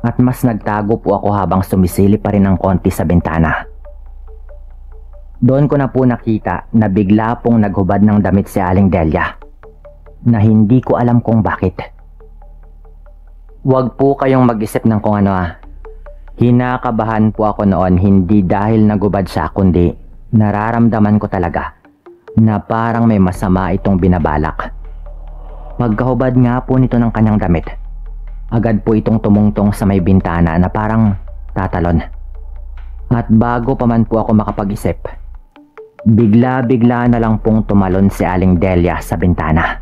at mas nagtago po ako habang sumisilip pa rin ng konti sa bintana. Doon ko na po nakita na bigla pong naghubad ng damit si Aling Delia na hindi ko alam kung bakit. Huwag po kayong mag-isip ng kung ano Hinakabahan po ako noon hindi dahil nagubad siya kundi nararamdaman ko talaga na parang may masama itong binabalak. Pagkahubad nga po nito ng kanyang damit, agad po itong tumungtong sa may bintana na parang tatalon. At bago pa man po ako makapag-isip, bigla-bigla na lang pong tumalon si Aling Delia sa bintana.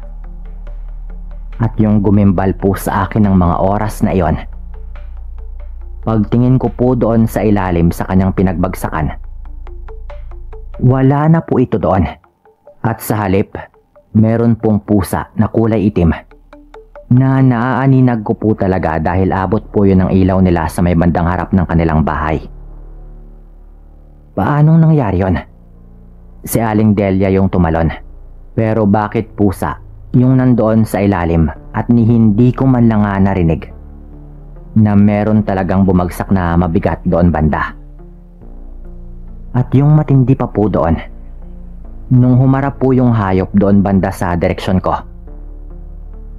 At yung gumimbal po sa akin ng mga oras na iyon, pagtingin ko po doon sa ilalim sa kanyang pinagbagsakan, wala na po ito doon. At sa halip, meron pong pusa na kulay itim na naaaninag ko po talaga dahil abot po yun ng ilaw nila sa may bandang harap ng kanilang bahay. Paanong nangyari yon? Si Aling Delia yung tumalon. Pero bakit pusa yung nandoon sa ilalim at ni hindi ko man lang narinig na meron talagang bumagsak na mabigat doon banda. At yung matindi pa po doon, nung humarap po yung hayop doon banda sa direksyon ko,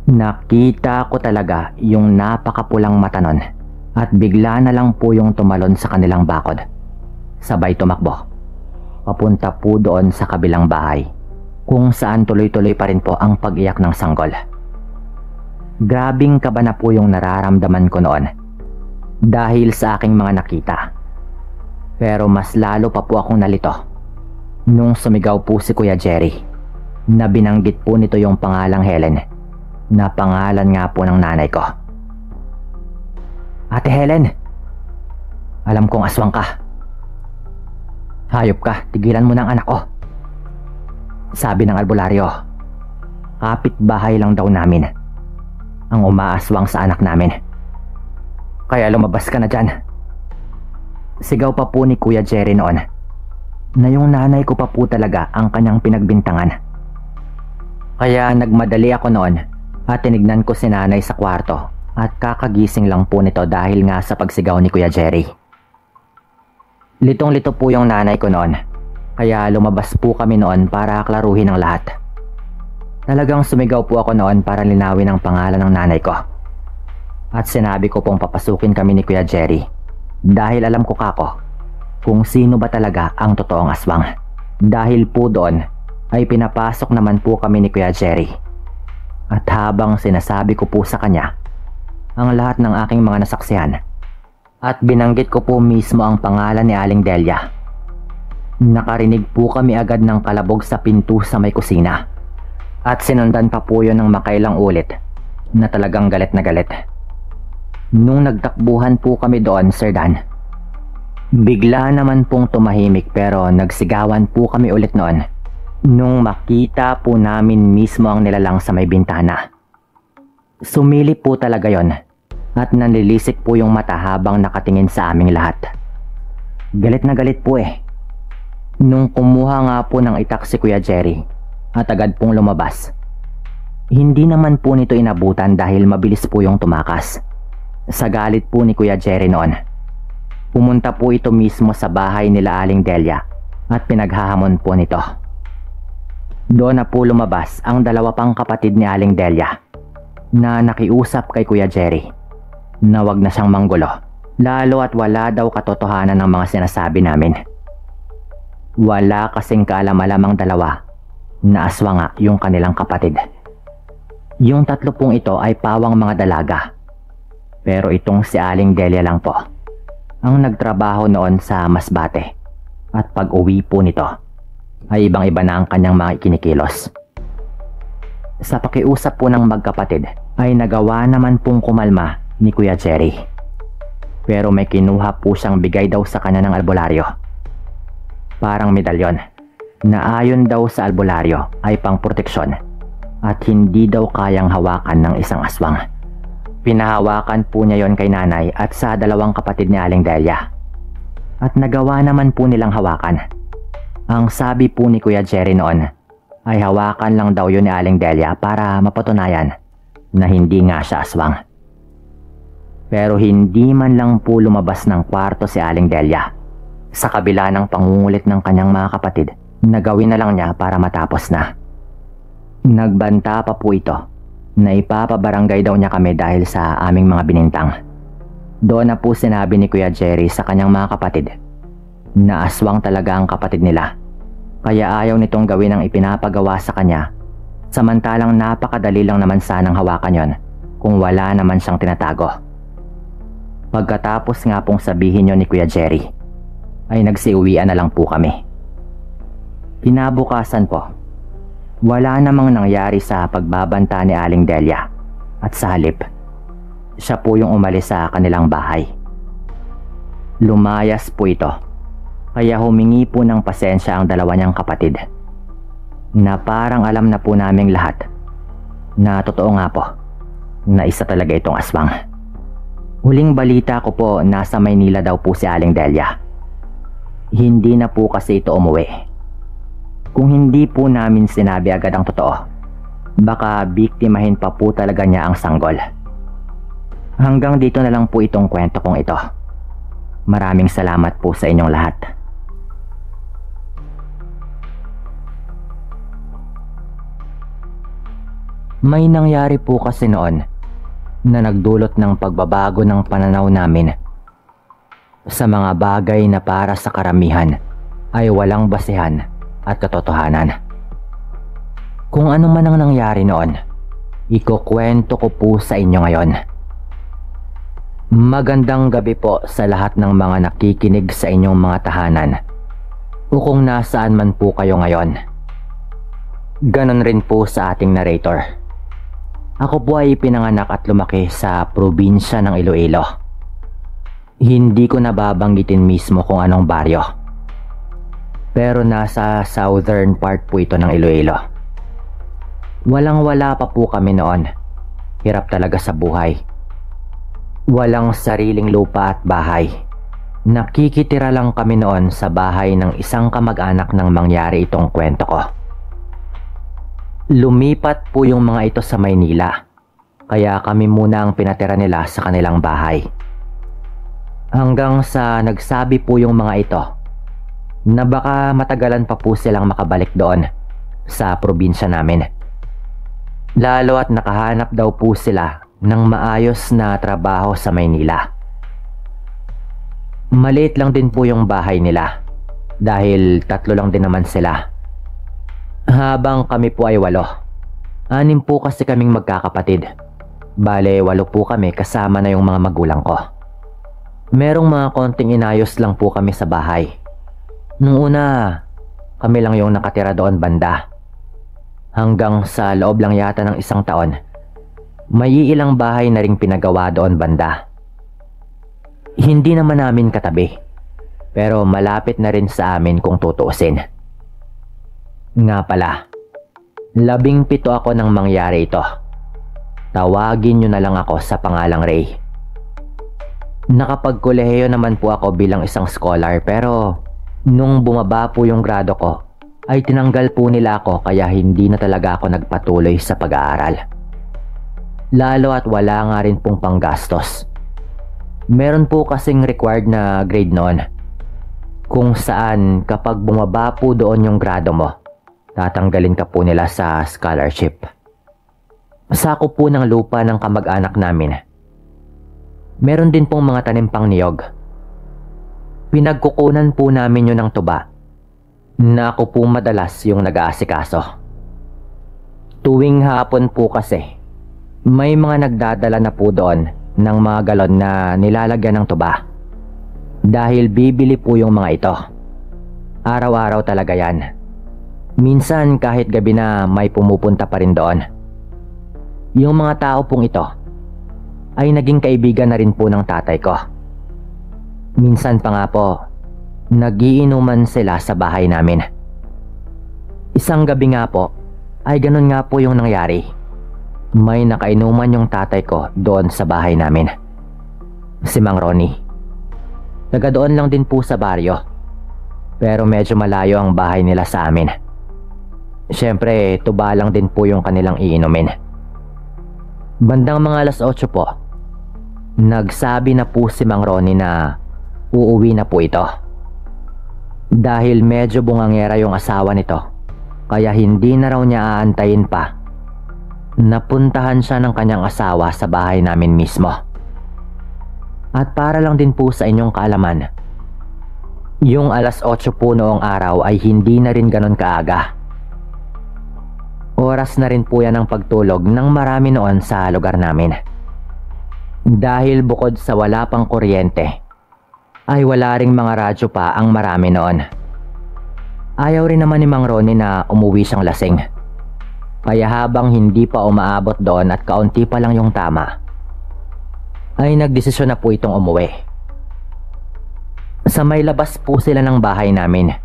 nakita ko talaga yung napakapulang mata nun at bigla na lang po yung tumalon sa kanilang bakod. Sabay tumakbo papunta po doon sa kabilang bahay kung saan tuloy-tuloy pa rin po ang pag-iyak ng sanggol. Grabing kaba na po yung nararamdaman ko noon dahil sa aking mga nakita. Pero mas lalo pa po akong nalito nung sumigaw po si Kuya Jerry na binanggit po nito yung pangalang Helen na pangalan nga po ng nanay ko. Ate Helen, alam kong aswang ka. Hayop ka, tigilan mo ng anak ko. Sabi ng albularyo, kapitbahay lang daw namin ang umaaswang sa anak namin. Kaya lumabas ka na dyan. Sigaw pa po ni Kuya Jerry noon na yung nanay ko pa po talaga ang kanyang pinagbintangan. Kaya nagmadali ako noon at tinignan ko si nanay sa kwarto at kakagising lang po nito dahil nga sa pagsigaw ni Kuya Jerry. Litong-lito po yung nanay ko noon kaya lumabas po kami noon para klaruhin ang lahat. Talagang sumigaw po ako noon para linawin ang pangalan ng nanay ko. At sinabi ko pong papasukin kami ni Kuya Jerry dahil alam ko kako kung sino ba talaga ang totoong aswang. Dahil po doon ay pinapasok naman po kami ni Kuya Jerry. At habang sinasabi ko po sa kanya ang lahat ng aking mga nasaksihan at binanggit ko po mismo ang pangalan ni Aling Delia, nakarinig po kami agad ng kalabog sa pinto sa may kusina. At sinundan pa po yun ng makailang ulit na talagang galit na galit. Nung nagtakbuhan po kami doon, Sir Dan, bigla naman pong tumahimik pero nagsigawan po kami ulit noon nung makita po namin mismo ang nilalang sa may bintana. Sumilip po talaga yon at nanlilisik po yung mata habang nakatingin sa aming lahat. Galit na galit po eh. Nung kumuha nga po ng itak si Kuya Jerry at agad pong lumabas, hindi naman po nito inabutan dahil mabilis po yung tumakas. Sa galit po ni Kuya Jerry noon, pumunta po ito mismo sa bahay nila Aling Delia at pinaghahamon po nito. Doon na po lumabas ang dalawa pang kapatid ni Aling Delia na nakiusap kay Kuya Jerry na wag na siyang manggulo, lalo at wala daw katotohanan ng mga sinasabi namin. Wala kasing kaalam-alamang dalawa na aswang yung kanilang kapatid. Yung tatlo pong ito ay pawang mga dalaga. Pero itong si Aling Delia lang po ang nagtrabaho noon sa Masbate at pag-uwi po nito ay ibang-iba na ang kanyang mga ikinikilos. Sa pakiusap po ng magkapatid ay nagawa naman pong kumalma ni Kuya Jerry. Pero may kinuha po siyang bigay daw sa kanya ng albularyo. Parang medalyon na ayon daw sa albularyo ay pangproteksyon at hindi daw kayang hawakan ng isang aswang. Pinahawakan po niya yon kay nanay at sa dalawang kapatid ni Aling Delia. At nagawa naman po nilang hawakan. Ang sabi po ni Kuya Jerry noon ay hawakan lang daw yun ni Aling Delia para mapatunayan na hindi nga siya aswang. Pero hindi man lang po lumabas ng kwarto si Aling Delia sa kabila ng pangungulit ng kanyang mga kapatid na gawin na lang niya para matapos na. Nagbanta pa po ito na ipapabarangay daw niya kami dahil sa aming mga binintang. Doon na po sinabi ni Kuya Jerry sa kanyang mga kapatid na aswang talaga ang kapatid nila. Kaya ayaw nitong gawin ang ipinapagawa sa kanya, samantalang napakadali lang naman sanang hawakan yon kung wala naman siyang tinatago. Pagkatapos nga pong sabihin yon ni Kuya Jerry, ay nagsiuwian na lang po kami. Kinabukasan po, wala namang nangyari sa pagbabanta ni Aling Delia at sa halip, siya po yung umalis sa kanilang bahay. Lumayas po ito, kaya humingi po ng pasensya ang dalawa niyang kapatid na parang alam na po naming lahat na totoo nga po na isa talaga itong aswang. Huling balita ko po, nasa Maynila daw po si Aling Delia. Hindi na po kasi ito umuwi. Kung hindi po namin sinabi agad ang totoo, baka biktimahin pa po talaga niya ang sanggol. Hanggang dito na lang po itong kwento kong ito. Maraming salamat po sa inyong lahat. May nangyari po kasi noon na nagdulot ng pagbabago ng pananaw namin sa mga bagay na para sa karamihan ay walang basehan at katotohanan. Kung ano man ang nangyari noon, ikukwento ko po sa inyo ngayon. Magandang gabi po sa lahat ng mga nakikinig sa inyong mga tahanan o kung nasaan man po kayo ngayon. Ganon rin po sa ating narrator. Ako po ay pinanganak at lumaki sa probinsya ng Iloilo. Hindi ko nababanggitin mismo kung anong baryo. Pero nasa southern part po ito ng Iloilo. Walang-wala pa po kami noon. Hirap talaga sa buhay. Walang sariling lupa at bahay. Nakikitira lang kami noon sa bahay ng isang kamag-anak nang mangyari itong kwento ko. Lumipat po yung mga ito sa Maynila, kaya kami muna ang pinatira nila sa kanilang bahay. Hanggang sa nagsabi po yung mga ito na baka matagalan pa po silang makabalik doon sa probinsya namin. Lalo at nakahanap daw po sila ng maayos na trabaho sa Maynila. Maliit lang din po yung bahay nila dahil 3 lang din naman sila. Habang kami po ay 8. 6 po kasi kaming magkakapatid. Bale 8 po kami kasama na yung mga magulang ko. Merong mga konting inayos lang po kami sa bahay. Nung una, kami lang yung nakatira doon banda. Hanggang sa loob lang yata ng 1 taon, may ilang bahay na ring pinagawa doon banda. Hindi naman namin katabi, pero malapit na rin sa amin kung tutuusin. Nga pala, 17 ako nang mangyari ito. Tawagin nyo na lang ako sa pangalang Ray. Nakapagkolehiyo naman po ako bilang isang scholar, pero nung bumaba po yung grado ko, ay tinanggal po nila ako kaya hindi na talaga ako nagpatuloy sa pag-aaral. Lalo at wala nga rin pong panggastos. Meron po kasing required na grade noon, kung saan kapag bumaba po doon yung grado mo, tatanggalin ka po nila sa scholarship. Sakop po ng lupa ng kamag-anak namin. Meron din pong mga tanim pang niyog. Pinagkukunan po namin yun ng tuba na ako po madalas yung nag-aasikaso. Tuwing hapon po kasi, may mga nagdadala na po doon ng mga galon na nilalagyan ng tuba. Dahil bibili po yung mga ito. Araw-araw talaga yan. Minsan kahit gabi na may pumupunta pa rin doon. Yung mga tao pong ito ay naging kaibigan na rin po ng tatay ko. Minsan pa nga po, nagiinuman sila sa bahay namin. Isang gabi nga po, ay ganun nga po yung nangyari. May nakainuman yung tatay ko doon sa bahay namin. Si Mang Ronnie. Taga doon lang din po sa baryo. Pero medyo malayo ang bahay nila sa amin. Siyempre, tuba lang din po yung kanilang iinumin. Bandang mga 8:00 po, nagsabi na po si Mang Ronnie na uuwi na po ito. Dahil medyo bungangera yung asawa nito, kaya hindi na raw niya aantayin pa. Napuntahan siya ng kanyang asawa sa bahay namin mismo. At para lang din po sa inyong kaalaman, yung 8:00 po noong araw ay hindi na rin ganon kaaga. Oras na rin po yan ang pagtulog ng marami noon sa lugar namin. Dahil bukod sa wala pang kuryente, ay wala ring mga radyo pa ang marami noon. Ayaw rin naman ni Mang Ronnie na umuwi siyang lasing. Kaya habang hindi pa umaabot doon at kaunti pa lang yung tama, ay nagdesisyon na po itong umuwi. Sa may labas po sila ng bahay namin,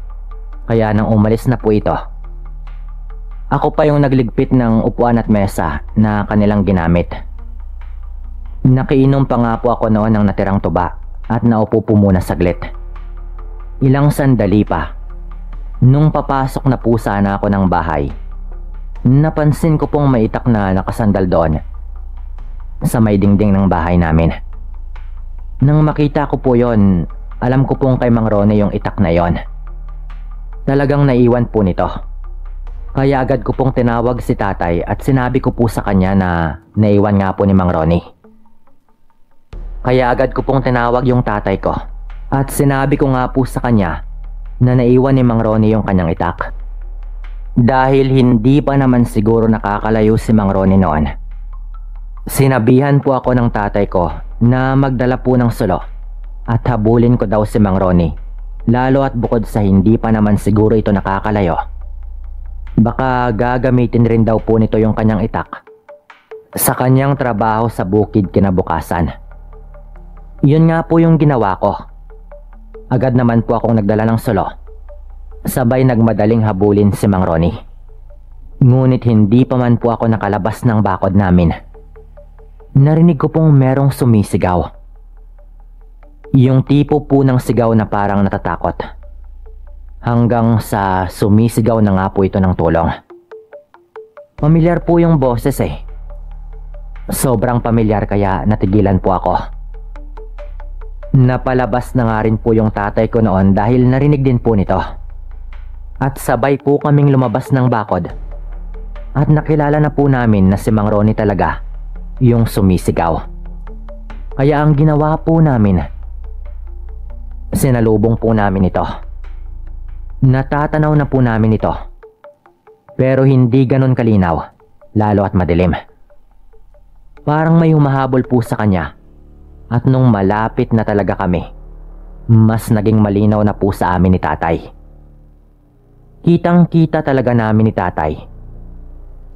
kaya nang umalis na po ito, ako pa yung nagligpit ng upuan at mesa na kanilang ginamit. Nakiinom pa nga po ako noon ng natirang tuba at naupo po muna saglit. Ilang sandali pa. Nung papasok na po sana ako ng bahay, napansin ko pong may itak na nakasandal doon sa may dingding ng bahay namin. Nang makita ko po yon, alam ko pong kay Mang Ronnie yung itak na yon. Talagang naiwan po nito. Kaya agad ko pong tinawag si tatay at sinabi ko po sa kanya na naiwan nga po ni Mang Ronnie. Kaya agad ko pong tinawag yung tatay ko at sinabi ko nga po sa kanya na naiwan ni Mang Ronnie yung kanyang itak. Dahil hindi pa naman siguro nakakalayo si Mang Ronnie noon. Sinabihan po ako ng tatay ko na magdala po ng sulo at habulin ko daw si Mang Ronnie, lalo at bukod sa hindi pa naman siguro ito nakakalayo, baka gagamitin rin daw po nito yung kanyang itak sa kanyang trabaho sa bukid kinabukasan. Yun nga po yung ginawa ko. Agad naman po akong nagdala ng sulo, sabay nagmadaling habulin si Mang Ronnie. Ngunit hindi pa man po ako nakalabas ng bakod namin, narinig ko pong merong sumisigaw. Yung tipo po ng sigaw na parang natatakot. Hanggang sa sumisigaw na nga po ito ng tulong. Pamilyar po yung boses eh. Sobrang pamilyar kaya natigilan po ako. Napalabas na nga rin po yung tatay ko noon dahil narinig din po nito. At sabay po kaming lumabas ng bakod. At nakilala na po namin na si Mang Ronnie talaga yung sumisigaw. Kaya ang ginawa po namin, sinalubong po namin ito. Natatanaw na po namin ito. Pero hindi ganon kalinaw, lalo at madilim. Parang may humahabol po sa kanya. At nung malapit na talaga kami, mas naging malinaw na po sa amin ni tatay. Kitang-kita talaga namin ni tatay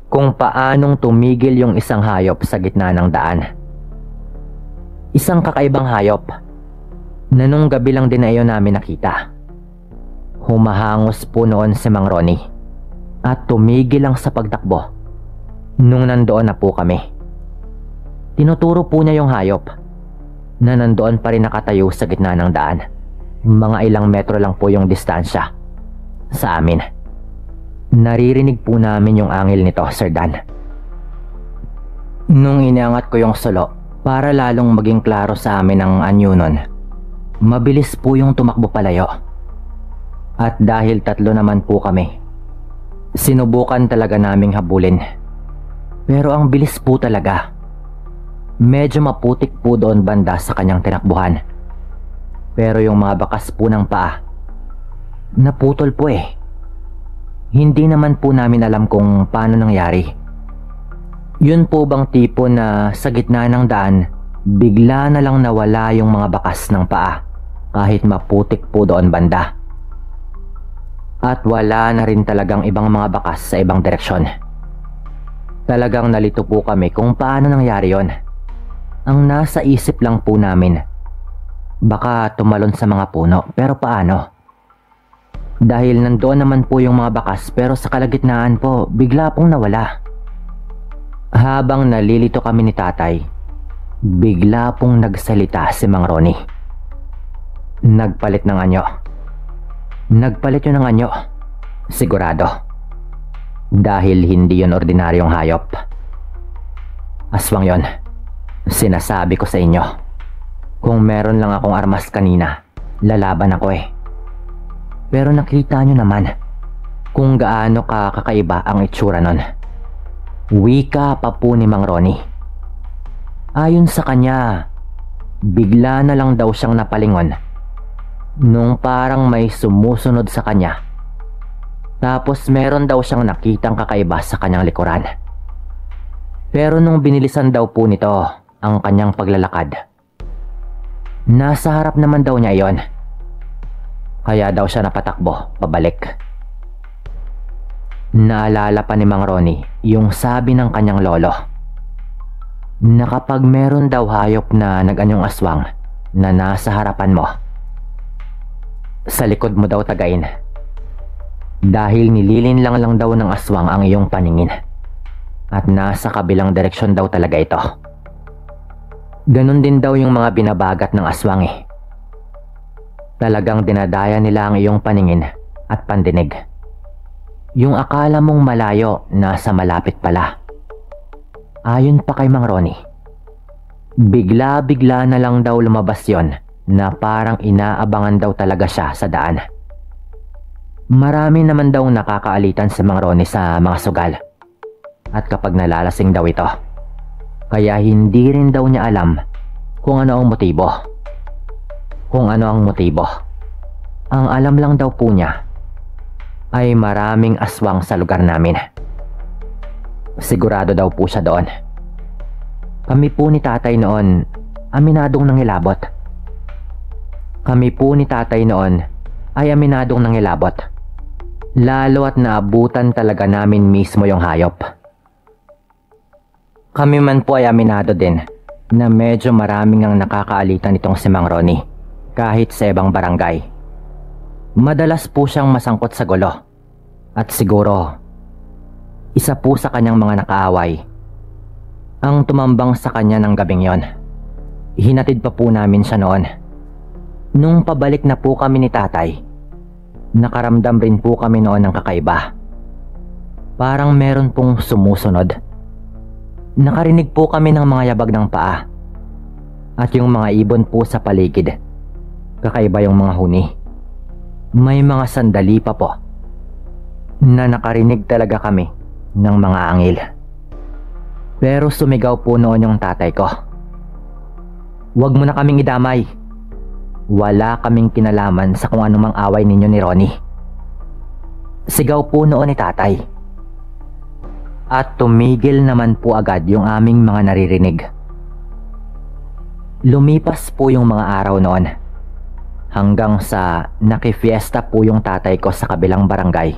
kung paanong tumigil yung isang hayop sa gitna ng daan. Isang kakaibang hayop na nung gabi lang din na iyon namin nakita. Humahangos po noon si Mang Ronnie at tumigil lang sa pagtakbo nung nandoon na po kami. Tinuturo po niya yung hayop na nandoon pa rin nakatayo sa gitna ng daan. Mga ilang metro lang po yung distansya sa amin. Naririnig po namin yung angil nito, Sir Dan. Nung iniangat ko yung sulo para lalong maging klaro sa amin ang anyo nun, mabilis po yung tumakbo palayo. At dahil tatlo naman po kami, sinubukan talaga naming habulin. Pero ang bilis po talaga. Medyo maputik po doon banda sa kanyang tinakbuhan. Pero yung mga bakas po ng paa, naputol po eh. Hindi naman po namin alam kung paano nangyari. Yun po bang tipo na sa gitna ng daan, bigla na lang nawala yung mga bakas ng paa kahit maputik po doon banda. At wala na rin talagang ibang mga bakas sa ibang direksyon. Talagang nalito po kami kung paano nangyari yon. Ang nasa isip lang po namin, baka tumalon sa mga puno, pero paano? Dahil nandoon naman po yung mga bakas pero sa kalagitnaan po, bigla pong nawala. Habang nalilito kami ni tatay, bigla pong nagsalita si Mang Ronnie. Nagpalit ng anyo. Nagpalit yun ng anyo. Sigurado. Dahil hindi yun ordinaryong hayop. Aswang yon. Sinasabi ko sa inyo, kung meron lang akong armas kanina, lalaban ako eh. Pero nakita nyo naman kung gaano kakaiba ang itsura nun. Wika pa po ni Mang Ronnie. Ayon sa kanya, bigla na lang daw siyang napalingon nung parang may sumusunod sa kanya. Tapos meron daw siyang nakitang kakaiba sa kanyang likuran. Pero nung binilisan daw po nito ang kanyang paglalakad, nasa harap naman daw niya iyon. Kaya daw siya napatakbo pabalik. Naalala pa ni Mang Ronnie yung sabi ng kanyang lolo na kapag meron daw hayop na naganyong aswang na nasa harapan mo, sa likod mo daw tagain. Dahil nililin lang daw ng aswang ang iyong paningin at nasa kabilang direksyon daw talaga ito. Ganon din daw yung mga binabagat ng aswang eh. Talagang dinadaya nila ang iyong paningin at pandinig. Yung akala mong malayo, nasa malapit pala. Ayon pa kay Mang Ronnie, bigla-bigla na lang daw lumabas yon na parang inaabangan daw talaga siya sa daan. Marami naman daw nakakaalitan si Mang Ronnie sa mga sugal. At kapag nalalasing daw ito, kaya hindi rin daw niya alam kung ano ang motibo. Kung ano ang motibo, ang alam lang daw po niya ay maraming aswang sa lugar namin. Sigurado daw po siya doon. Kami po ni tatay noon, aminadong nangilabot. Kami po ni tatay noon ay aminadong nangilabot. Lalo at naabutan talaga namin mismo yung hayop. Kami man po ay aminado din na medyo maraming ang nakakaalitan itong si Mang Ronnie kahit sa ibang barangay. Madalas po siyang masangkot sa gulo at siguro isa po sa kanyang mga nakaaway ang tumambang sa kanya ng gabing yon. Hinatid pa po namin siya noon. Nung pabalik na po kami ni tatay, nakaramdam rin po kami noon ng kakaiba. Parang meron pong sumusunod. Nakarinig po kami ng mga yabag ng paa at yung mga ibon po sa paligid. Kakaiba yung mga huni. May mga sandali pa po na nakarinig talaga kami ng mga angil. Pero sumigaw po noon yung tatay ko, "Huwag mo na kaming idamay. Wala kaming kinalaman sa kung anumang away ninyo ni Ronnie." Sigaw po noon ni tatay. At tumigil naman po agad yung aming mga naririnig. Lumipas po yung mga araw noon hanggang sa nakifiesta po yung tatay ko sa kabilang barangay.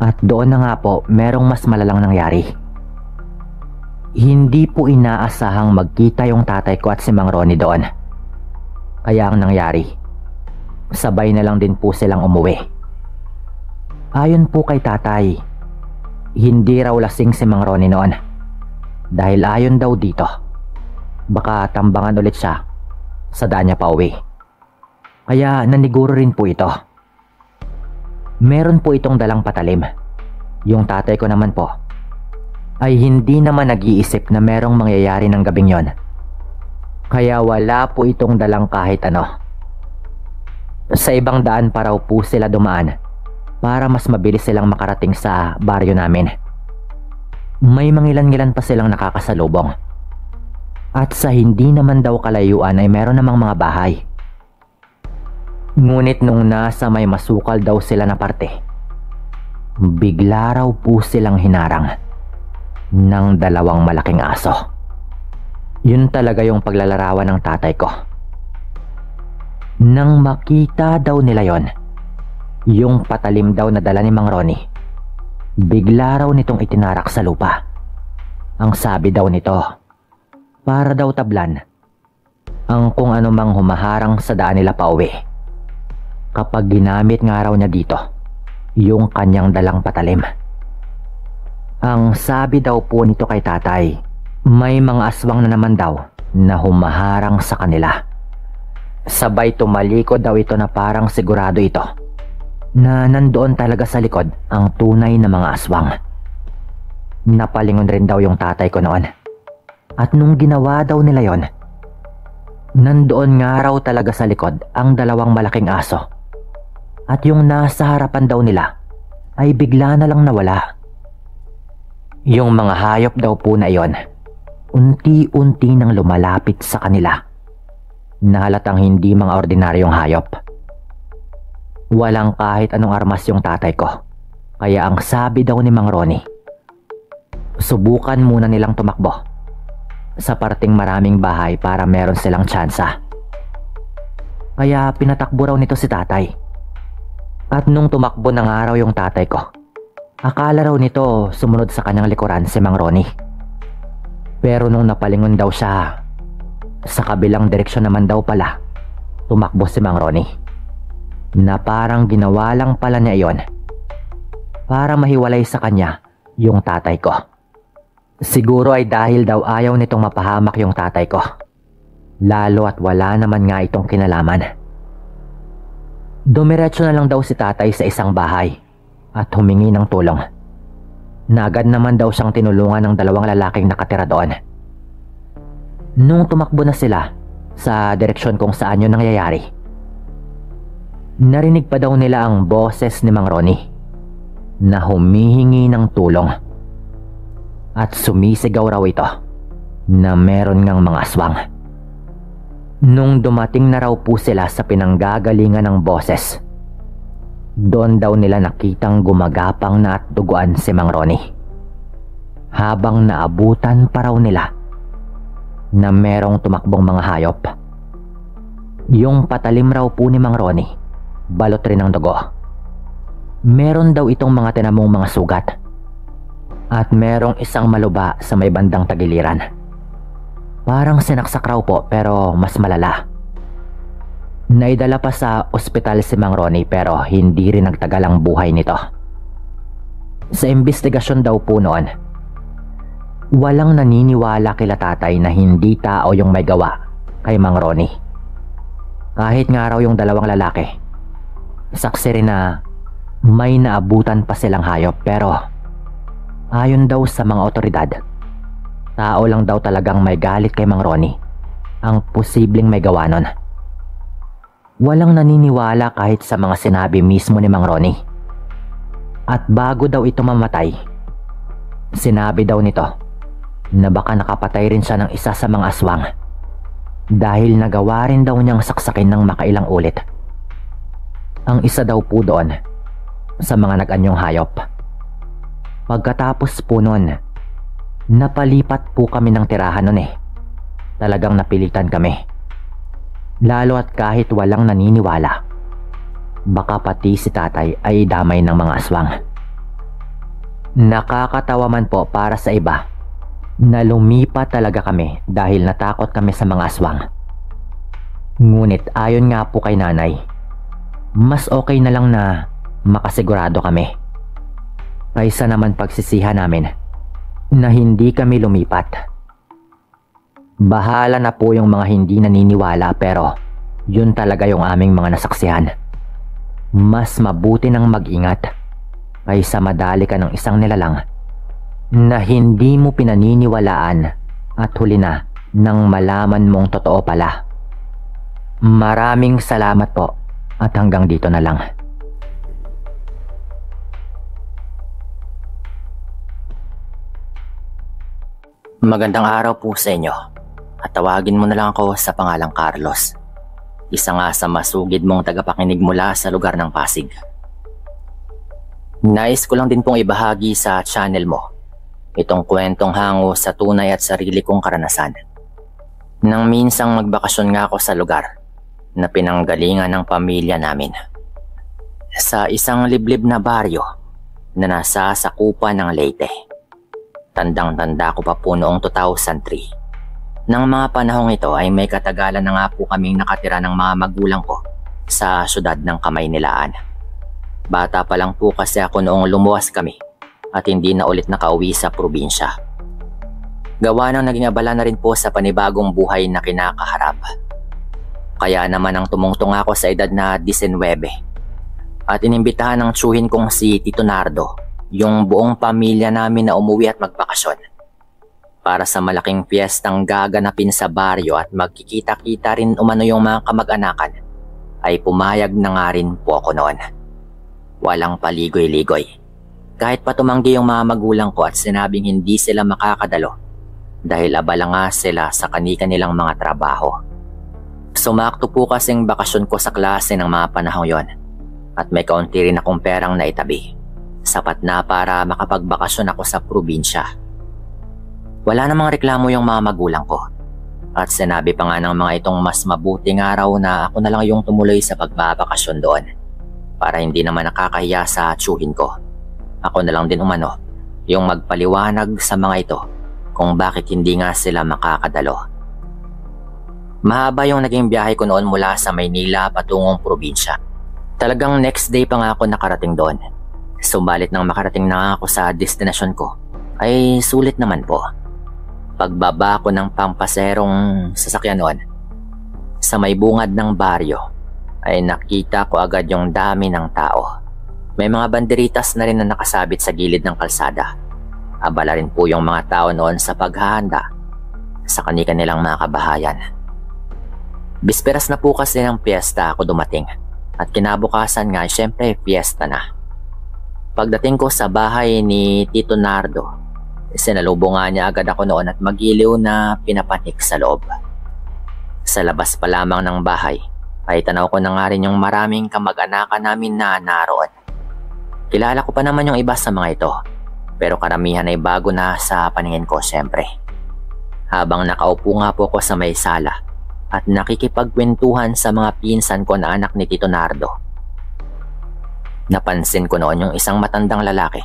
At doon na nga po merong mas malalang nangyari. Hindi po inaasahang magkita yung tatay ko at si Mang Ronnie doon. Kaya ang nangyari, sabay na lang din po silang umuwi. Ayon po kay tatay, hindi raw lasing si Mang Ronnie noon. Dahil ayon daw dito, baka tambangan ulit siya sa daan niya pauwi. Kaya naniguro rin po ito. Meron po itong dalang patalim. Yung tatay ko naman po ay hindi naman nag-iisip na merong mangyayari ng gabing yon. Kaya wala po itong dalang kahit ano. Sa ibang daan pa raw po sila dumaan para mas mabilis silang makarating sa baryo namin. May mangilan-ngilan pa silang nakakasalubong. At sa hindi naman daw kalayuan ay meron namang mga bahay. Ngunit nung nasa may masukal daw sila na parte, bigla raw po silang hinarang ng dalawang malaking aso. Yun talaga yung paglalarawan ng tatay ko. Nang makita daw nila yon, yung patalim daw na dala ni Mang Ronnie, bigla raw nitong itinarak sa lupa. Ang sabi daw nito, para daw tablan ang kung anumang humaharang sa daan nila pauwi. Kapag ginamit nga raw niya dito yung kanyang dalang patalim. Ang sabi daw po nito kay tatay, may mga aswang na naman daw na humaharang sa kanila. Sabay tumalikod daw ito na parang sigurado ito na nandoon talaga sa likod ang tunay na mga aswang. Napalingon rin daw yung tatay ko noon. At nung ginawa daw nila yon, nandoon nga raw talaga sa likod ang dalawang malaking aso. At yung nasa harapan daw nila ay bigla na lang nawala. Yung mga hayop daw po na iyon, unti-unti nang lumalapit sa kanila na halatang hindi mga ordinaryong hayop. Walang kahit anong armas yung tatay ko. Kaya ang sabi daw ni Mang Ronnie, subukan muna nilang tumakbo sa parting maraming bahay para meron silang tsansa. Kaya pinatakbo raw nito si tatay. At nung tumakbo ng araw yung tatay ko, akala raw nito sumunod sa kanyang likuran si Mang Ronnie. Pero nung napalingon daw siya, sa kabilang direksyon naman daw pala tumakbo si Mang Ronnie. Na parang ginawa lang pala niya iyon para mahiwalay sa kanya yung tatay ko. Siguro ay dahil daw ayaw nitong mapahamak yung tatay ko. lalo at wala naman nga itong kinalaman. Dumiretso na lang daw si tatay sa isang bahay at humingi ng tulong. Agad naman daw siyang tinulungan ng dalawang lalaking nakatira doon. Nung tumakbo na sila sa direksyon kung saan yun nangyayari, narinig pa daw nila ang boses ni Mang Ronnie na humihingi ng tulong at sumisigaw raw ito na meron ngang mga aswang. Nung dumating na raw po sila sa pinanggagalingan ng boses, doon daw nila nakitang gumagapang na at duguan si Mang Ronnie, habang naabutan pa raw nila na merong tumakbong mga hayop. Yung patalim raw po ni Mang Ronnie, balot rin ng dugo. Meron daw itong mga tinamong mga sugat at merong isang maluba sa may bandang tagiliran. Parang sinaksak raw po pero mas malala. Naidala pa sa ospital si Mang Ronnie pero hindi rin nagtagal ang buhay nito. Sa investigasyon daw po noon, walang naniniwala kila tatay na hindi tao yung may gawa kay Mang Ronnie. Kahit nga raw yung dalawang lalaki, saksi rin na may naabutan pa silang hayop pero ayon daw sa mga otoridad, tao lang daw talagang may galit kay Mang Ronnie ang posibleng may gawa nun. Walang naniniwala kahit sa mga sinabi mismo ni Mang Ronnie. At bago daw ito mamatay, sinabi daw nito na baka nakapatay rin siya ng isa sa mga aswang dahil nagawa rin daw niyang saksakin ng makailang ulit ang isa daw po doon sa mga nag-anyong hayop. Pagkatapos po nun, napalipat po kami ng tirahan nun eh. Talagang napilitan kami. Lalo at kahit walang naniniwala, baka pati si tatay ay damay ng mga aswang. Nakakatawa man po para sa iba na lumipat talaga kami dahil natakot kami sa mga aswang. Ngunit ayon nga po kay nanay, mas okay na lang na makasigurado kami kaysa naman pagsisihan namin na hindi kami lumipat. Bahala na po yung mga hindi naniniwala pero yun talaga yung aming mga nasaksihan. Mas mabuti nang mag-ingat kaysa madali ka ng isang nilalang na hindi mo pinaniniwalaan at huli na nang malaman mong totoo pala. Maraming salamat po at hanggang dito na lang. Magandang araw po sa inyo at tawagin mo na lang ako sa pangalang Carlos. Isa nga sa masugid mong tagapakinig mula sa lugar ng Pasig. Nais ko lang din pong ibahagi sa channel mo itong kwentong hango sa tunay at sarili kong karanasan. Nang minsang magbakasyon nga ako sa lugar na pinanggalingan ng pamilya namin. Sa isang liblib na baryo na nasa sakupan ng Leyte. Tandang-tanda ko pa po noong 2003. Nang mga panahong ito ay may katagalan na nga po kaming nakatira ng mga magulang ko sa syudad ng Kamaynilaan. Bata pa lang po kasi ako noong lumuwas kami at hindi na ulit nakauwi sa probinsya. Gawa ng naging abala na rin po sa panibagong buhay na kinakaharap. Kaya naman ang tumungtong ako sa edad na 19 at inimbitahan ng tsuhin kong si Tito Nardo yung buong pamilya namin na umuwi at magbakasyon para sa malaking piyestang gaganapin sa baryo at magkikita-kita rin umano yung mga kamag-anakan ay pumayag na nga rin po ako noon. Walang paligoy-ligoy. Kahit pa tumanggi yung mga magulang ko at sinabing hindi sila makakadalo dahil abala nga sila sa kani-kanilang mga trabaho. Sumakto po kasing bakasyon ko sa klase ng mga panahong yon at may kaunti rin akong perang naitabi. Sapat na para makapagbakasyon ako sa probinsya. Wala namang reklamo yung mga magulang ko. At sinabi pa nga ng mga itong mas mabuting araw na ako na lang yung tumuloy sa pagbabakasyon doon. Para hindi naman nakakahiya sa tsuhin ko. Ako na lang din umano yung magpaliwanag sa mga ito kung bakit hindi nga sila makakadalo. Mahaba yung naging biyahe ko noon mula sa Maynila patungong probinsya. Talagang next day pa nga ako nakarating doon. Subalit nang makarating na ako sa destinasyon ko, ay sulit naman po. Pagbaba ko ng pampaserong sasakyan noon, sa may bungad ng baryo ay nakita ko agad yung dami ng tao. May mga banderitas na rin na nakasabit sa gilid ng kalsada. Abala rin po yung mga tao noon sa paghahanda sa kanilang mga kabahayan. Bisperas na po kasi ng piyesta ako dumating at kinabukasan nga syempre piyesta na. Pagdating ko sa bahay ni Tito Nardo, sinalubong nga niya agad ako noon at magiliw na pinapanik sa loob. Sa labas pa lamang ng bahay ay tanaw ko na nga rin yung maraming kamag-anakan namin na naroon. Kilala ko pa naman yung iba sa mga ito, pero karamihan ay bago na sa paningin ko syempre. Habang nakaupo nga po ko sa may sala at nakikipagkwentuhan sa mga pinsan ko na anak ni Tito Nardo, napansin ko noon yung isang matandang lalaki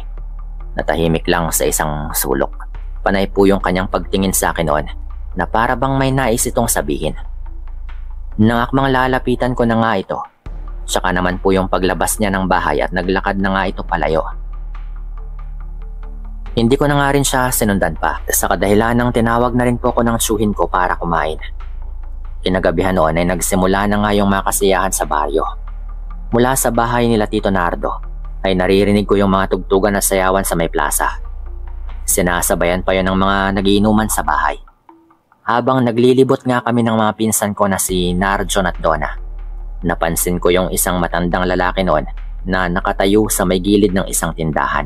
na tahimik lang sa isang sulok. Panay po yung kanyang pagtingin sa akin noon na para bang may nais itong sabihin. Nangakmang lalapitan ko na nga ito, saka naman po yung paglabas niya ng bahay at naglakad na nga ito palayo. Hindi ko na nga rin siya sinundan pa sa kadahilan ng tinawag na rin po ko ng tsuhin ko para kumain. Kinagabihan noon ay nagsimula na nga yung mga kasiyahan sa baryo. Mula sa bahay nila Tito Nardo ay naririnig ko yung mga tugtugan na sayawan sa may plaza. Sinasabayan pa yun ng mga nagiinuman sa bahay. Habang naglilibot nga kami ng mga pinsan ko na si Narjon at Donna, napansin ko yung isang matandang lalaki noon na nakatayo sa may gilid ng isang tindahan.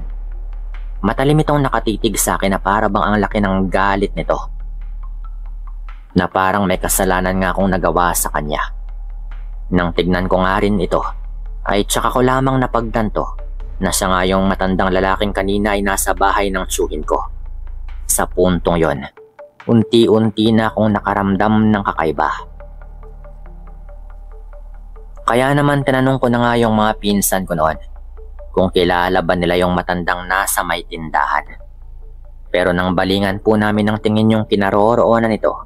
Matalim itong nakatitig sa akin na para bang ang laki ng galit nito, na parang may kasalanan nga akong nagawa sa kanya. Nang tignan ko nga rin ito, ay tsaka ko lamang napagtanto na siya nga yung matandang lalaking kanina ay nasa bahay ng tsuhin ko. Sa puntong yon, unti-unti na akong nakaramdam ng kakaiba. Kaya naman tinanong ko na nga yung mga pinsan ko noon kung kilala ba nila yung matandang nasa may tindahan. Pero nang balingan po namin ng tingin yung kinaroroonan nito,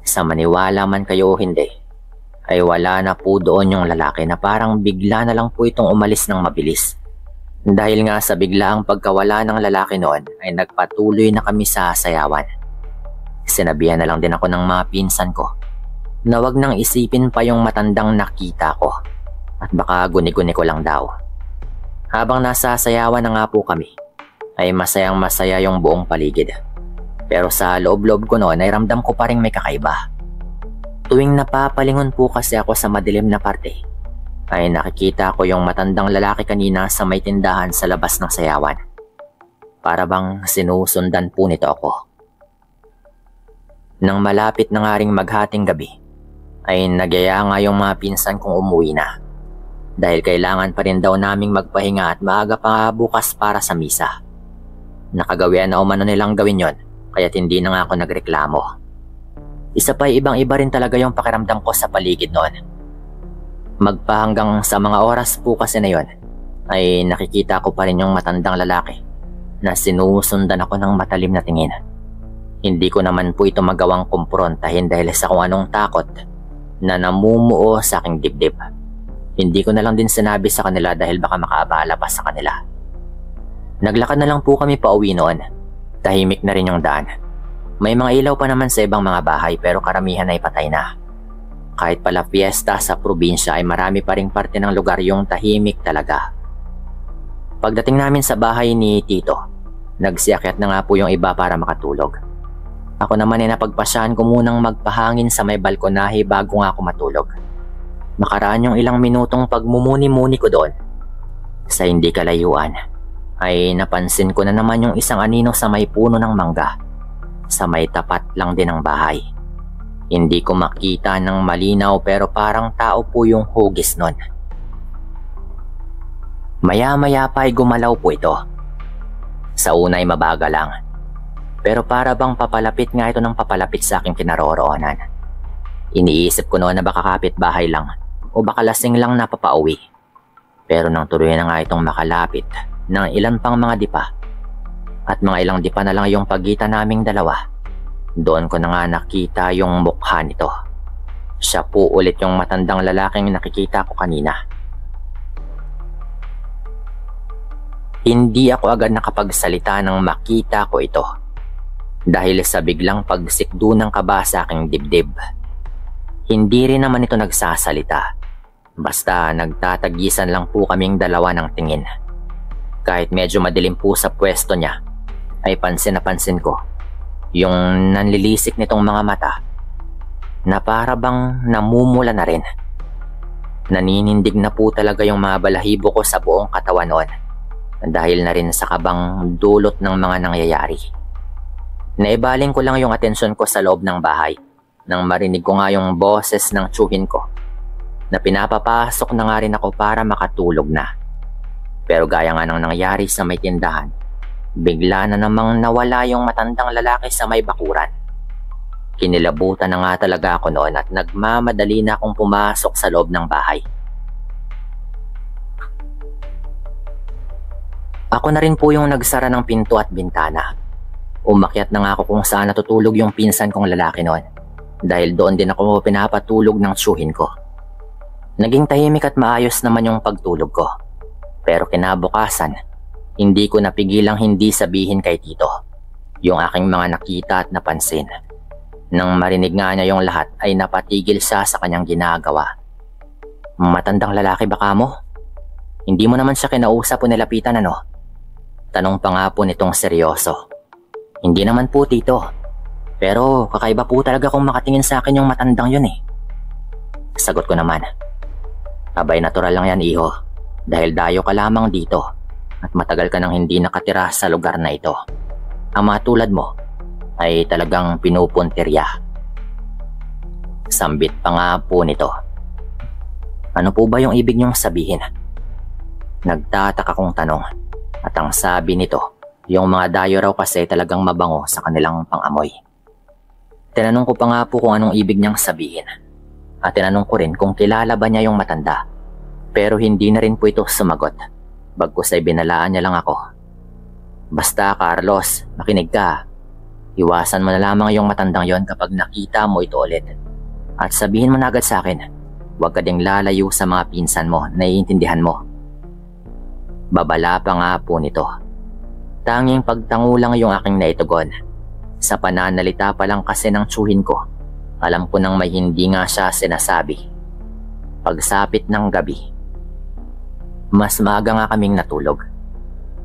sa maniwala man kayo o hindi, ay wala na po doon yung lalaki na parang bigla na lang po itong umalis ng mabilis. Dahil nga sa biglaang pagkawala ng lalaki noon ay nagpatuloy na kami sa sayawan. Sinabihan na lang din ako ng mga pinsan ko na wag nang isipin pa yung matandang nakita ko at baka guni-guni ko lang daw. Habang nasa sayawan na nga po kami, ay masayang masaya yung buong paligid. Pero sa loob-loob ko noon ay ramdam ko pa rin may kakaiba. Tuwing napapalingon po kasi ako sa madilim na parte, ay nakikita ko yung matandang lalaki kanina sa may tindahan sa labas ng sayawan. Para bang sinusundan po nito ako. Nang malapit na nga ring maghating gabi, ay nagyaya nga yung mga pinsan kong umuwi na. Dahil kailangan pa rin daw naming magpahinga at maaga pa bukas para sa misa. Nakagawian na umano nilang gawin yon, kaya't hindi na nga ako nagreklamo. Isa pa ibang-iba rin talaga yung pakiramdam ko sa paligid noon. Magpahanggang sa mga oras po kasi na yon, ay nakikita ko pa rin yung matandang lalaki na sinusundan ako ng matalim na tingin. Hindi ko naman po ito magawang kumprontahin dahil sa kung anong takot na namumuo sa aking dibdib. Hindi ko na lang din sinabi sa kanila dahil baka makaabala pa sa kanila. Naglakad na lang po kami pauwi noon. Tahimik na rin yung daan. May mga ilaw pa naman sa ibang mga bahay pero karamihan ay patay na. Kahit pala fiesta sa probinsya ay marami pa ring parte ng lugar yung tahimik talaga. Pagdating namin sa bahay ni Tito, nagsiakyat na nga po yung iba para makatulog. Ako naman ay napagpasyahan ko munang magpahangin sa may balkonahe bago nga ako matulog. Makaraan yung ilang minutong pagmumuni-muni ko doon, sa hindi kalayuan, ay napansin ko na naman yung isang anino sa may puno ng mangga, sa may tapat lang din ng bahay. Hindi ko makita ng malinaw pero parang tao po yung hugis nun. Maya-maya pa ay gumalaw po ito. Sa una ay mabaga lang, pero para bang papalapit nga ito ng papalapit sa aking kinaroroonan. Iniisip ko noon na baka kapitbahay lang o baka lasing lang napapauwi. Pero nang tuloy na nga itong makalapit ng ilan pang mga dipa at mga ilang dipa na lang yung pagitan naming dalawa, doon ko na nga nakita yung mukha nito. Siya po ulit yung matandang lalaking nakikita ko kanina. Hindi ako agad nakapagsalita nang makita ko ito dahil sa biglang pagsikdo ng kaba sa aking dibdib. Hindi rin naman ito nagsasalita. Basta nagtatagisan lang po kaming dalawa ng tingin. Kahit medyo madilim po sa pwesto niya, ay pansin na pansin ko yung nanlilisik nitong mga mata na para bang namumula na rin. Naninindig na po talaga yung mga balahibo ko sa buong katawan noon dahil na rin sa kabang dulot ng mga nangyayari. Naibaling ko lang yung atensyon ko sa loob ng bahay nang marinig ko nga yung boses ng tsuhin ko na pinapapasok na nga rin ako para makatulog na. Pero gaya nga ng nangyari sa may tindahan, bigla na namang nawala yung matandang lalaki sa may bakuran. Kinilabutan na nga talaga ako noon at nagmamadali na akong pumasok sa loob ng bahay. Ako na rin po yung nagsara ng pinto at bintana. Umakyat na nga ako kung saan natutulog yung pinsan kong lalaki noon dahil doon din ako pinapatulog ng tsuhin ko. Naging tahimik at maayos naman yung pagtulog ko. Pero kinabukasan, hindi ko napigilang hindi sabihin kay Tito yung aking mga nakita at napansin. Nang marinig nga niya yung lahat ay napatigil siya sa kanyang ginagawa. Matandang lalaki baka mo? Hindi mo naman siya kinausap o nilapitan ano? Tanong pa nga po nitong seryoso. Hindi naman po Tito. Pero kakaiba po talaga kung makatingin sa akin yung matandang yun eh. Sagot ko naman. Abay natural lang yan iho. Dahil dayo ka lamang dito at matagal ka nang hindi nakatira sa lugar na ito. Ang mga tulad mo ay talagang pinupuntirya. Sambit pa nga po nito. Ano po ba yung ibig niyong sabihin? Nagtataka kong tanong at ang sabi nito, yung mga dayo raw kasi talagang mabango sa kanilang pangamoy. Tinanong ko pa nga po kung anong ibig niyang sabihin at tinanong ko rin kung kilala ba niya yung matanda. Pero hindi na rin po ito sumagot. Bagkus ay binalaan niya lang ako. Basta Carlos, makinig ka. Iwasan mo na lamang yung matandang yon kapag nakita mo ito ulit. At sabihin mo na agad sa akin, huwag ka ding lalayo sa mga pinsan mo, naiintindihan mo. Babala pa nga po nito. Tanging pagtango lang yung aking naitugon. Sa pananalita pa lang kasi ng tsuhin ko, alam ko nang may hindi nga siya sinasabi. Pagsapit ng gabi, mas maaga nga kaming natulog.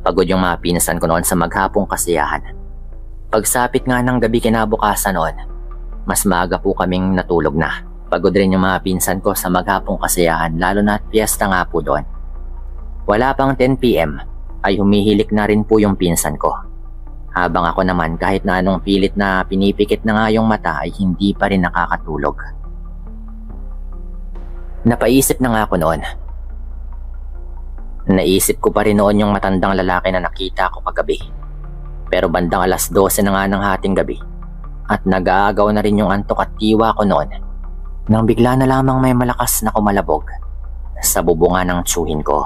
Pagod yung mga pinsan ko noon sa maghapong kasiyahan. Pagsapit nga ng gabi kinabukasan noon, mas maaga po kaming natulog na. Pagod rin yung mga pinsan ko sa maghapong kasiyahan lalo na at piyesta nga po doon. Wala pang 10 PM ay humihilik na rin po yung pinsan ko. Habang ako naman kahit na anong pilit na pinipikit na nga yung mata ay hindi pa rin nakakatulog. Napaisip na nga ako noon. Naisip ko pa rin noon yung matandang lalaki na nakita ko kagabi. Pero bandang 12:00 na nga ng hating gabi at nag-aagaw na rin yung antok at tiwa ko noon nang bigla na lamang may malakas na kumalabog sa bubungan ng tsuhin ko.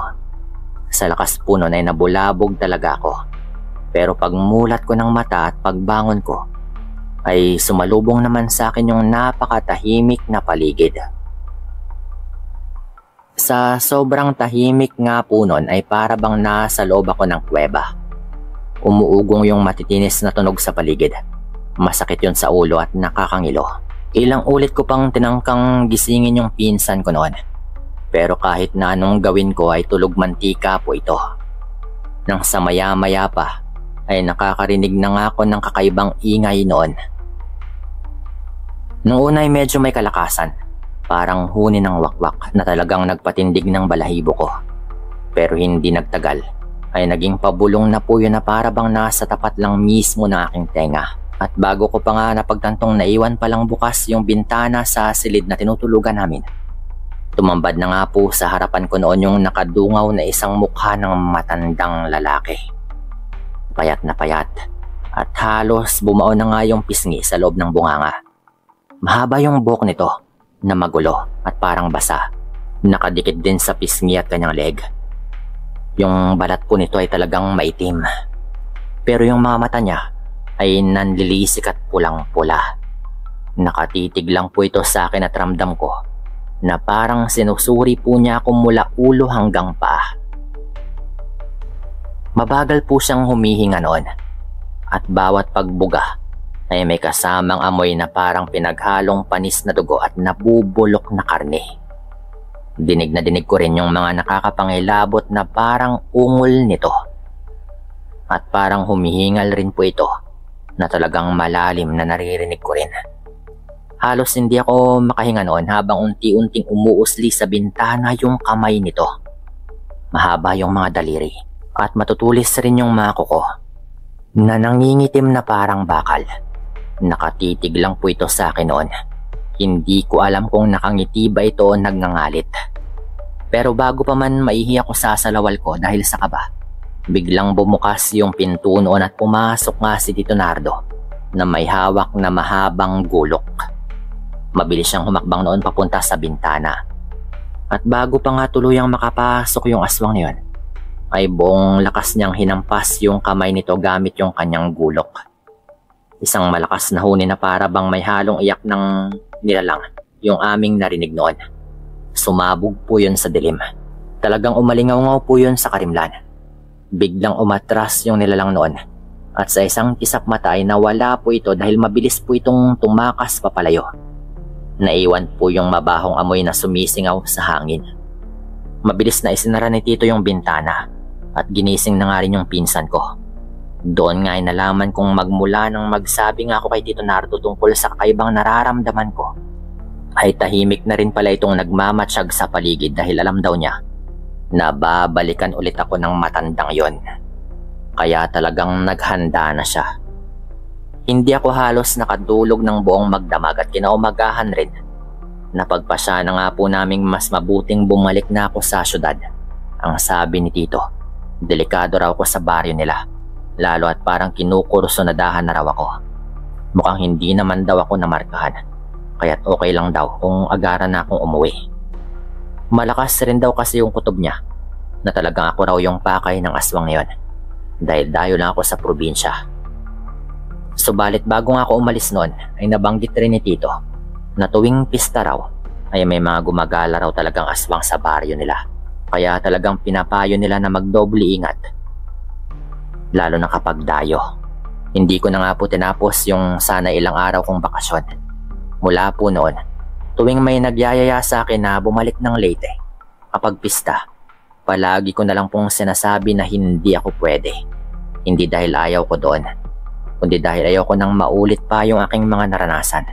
Sa lakas po noon ay nabulabog talaga ako. Pero pagmulat ko ng mata at pagbangon ko ay sumalubong naman sa akin yung napakatahimik na paligid. Sa sobrang tahimik nga po noon ay para bang nasa loob ako ng kuweba. Umuugong yung matitinis na tunog sa paligid. Masakit yun sa ulo at nakakangilo. Ilang ulit ko pang tinangkang gisingin yung pinsan ko noon. Pero kahit na anong gawin ko ay tulog mantika po ito. Nang sa maya-maya pa ay nakakarinig na nga ako ng kakaibang ingay noon. Noong una ay medyo may kalakasan. Parang huni ng wakwak na talagang nagpatindig ng balahibo ko. Pero hindi nagtagal ay naging pabulong na po yun na para bang nasa tapat lang mismo ng aking tenga. At bago ko pa nga napagtantong naiwan palang bukas yung bintana sa silid na tinutulugan namin, tumambad na nga po sa harapan ko noon yung nakadungaw na isang mukha ng matandang lalaki. Payat na payat at halos bumao na nga yung pisngi sa loob ng bunganga. Mahaba yung buhok nito na magulo at parang basa. Nakadikit din sa pisngi at kanyang leg. Yung balat po nito ay talagang maitim. Pero yung mga mata niya ay nanlilisik at pulang-pula. Nakatitig lang po ito sa akin at ramdam ko na parang sinusuri po niya ako mula ulo hanggang paa. Mabagal po siyang humihinga noon at bawat pagbuga ay may kasamang amoy na parang pinaghalong panis na dugo at nabubulok na karne. Dinig na dinig ko rin yung mga nakakapangilabot na parang ungol nito. At parang humihingal rin po ito na talagang malalim na naririnig ko rin. Halos hindi ako makahinga noon habang unti-unting umuusli sa bintana yung kamay nito. Mahaba yung mga daliri at matutulis rin yung mga kuko na nangingitim na parang bakal. Nakatitig lang po ito sa akin noon. Hindi ko alam kung nakangiti ba ito o nagngangalit. Pero bago pa man maihi ako sa salawal ko dahil sa kaba, biglang bumukas yung pinto noon at pumasok nga si Tito Nardo na may hawak na mahabang gulok. Mabilis siyang humakbang noon papunta sa bintana. At bago pa nga tuluyang makapasok yung aswang niyon, ay buong lakas niyang hinampas yung kamay nito gamit yung kanyang gulok. Isang malakas na huni na para bang may halong iyak ng nilalang yung aming narinig noon. Sumabog po yun sa dilim. Talagang umalingaw-ngaw po yun sa karimlan. Biglang umatras yung nilalang noon at sa isang kisap mata ay nawala po ito dahil mabilis po itong tumakas papalayo. Naiwan po yung mabahong amoy na sumisingaw sa hangin. Mabilis na isinara ni Tito yung bintana at ginising na nga rin yung pinsan ko. Doon nga ay nalaman kong magmula nang magsabi nga ako kay Tito Nardo tungkol sa kakaibang nararamdaman ko, ay tahimik na rin pala itong nagmamatsyag sa paligid dahil alam daw niya na babalikan ulit ako ng matandang yon. Kaya talagang naghanda na siya. Hindi ako halos nakadulog ng buong magdamag at kinaumagahan rin. Napagpasya na nga po naming mas mabuting bumalik na ako sa syudad. Ang sabi ni Tito, delikado raw ko sa baryo nila. Lalo at parang kinukursunadahan na raw ako. Mukhang hindi naman daw ako namarkahan. Kaya't okay lang daw kung agaran na akong umuwi. Malakas rin daw kasi yung kutob niya na talagang ako raw yung pakay ng aswang ngayon. Dahil dayo lang ako sa probinsya. Subalit bago nga ako umalis noon ay nabanggit rin ni Tito na tuwing pista raw ay may mga gumagala raw talagang aswang sa baryo nila. Kaya talagang pinapayo nila na magdoble ingat. Lalo na kapag dayo. Hindi ko na nga po tinapos yung sana ilang araw kong bakasyon. Mula po noon, tuwing may nagyayaya sa akin na bumalik ng Leyte, kapag pista, palagi ko na lang pong sinasabi na hindi ako pwede. Hindi dahil ayaw ko doon, kundi dahil ayaw ko nang maulit pa yung aking mga naranasan.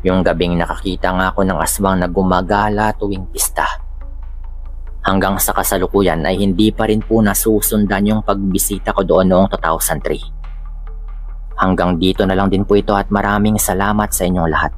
Yung gabing nakakita nga ako ng aswang na gumagala tuwing pista. Hanggang sa kasalukuyan ay hindi pa rin po nasusundan yung pagbisita ko doon noong 2003. Hanggang dito na lang din po ito at maraming salamat sa inyong lahat.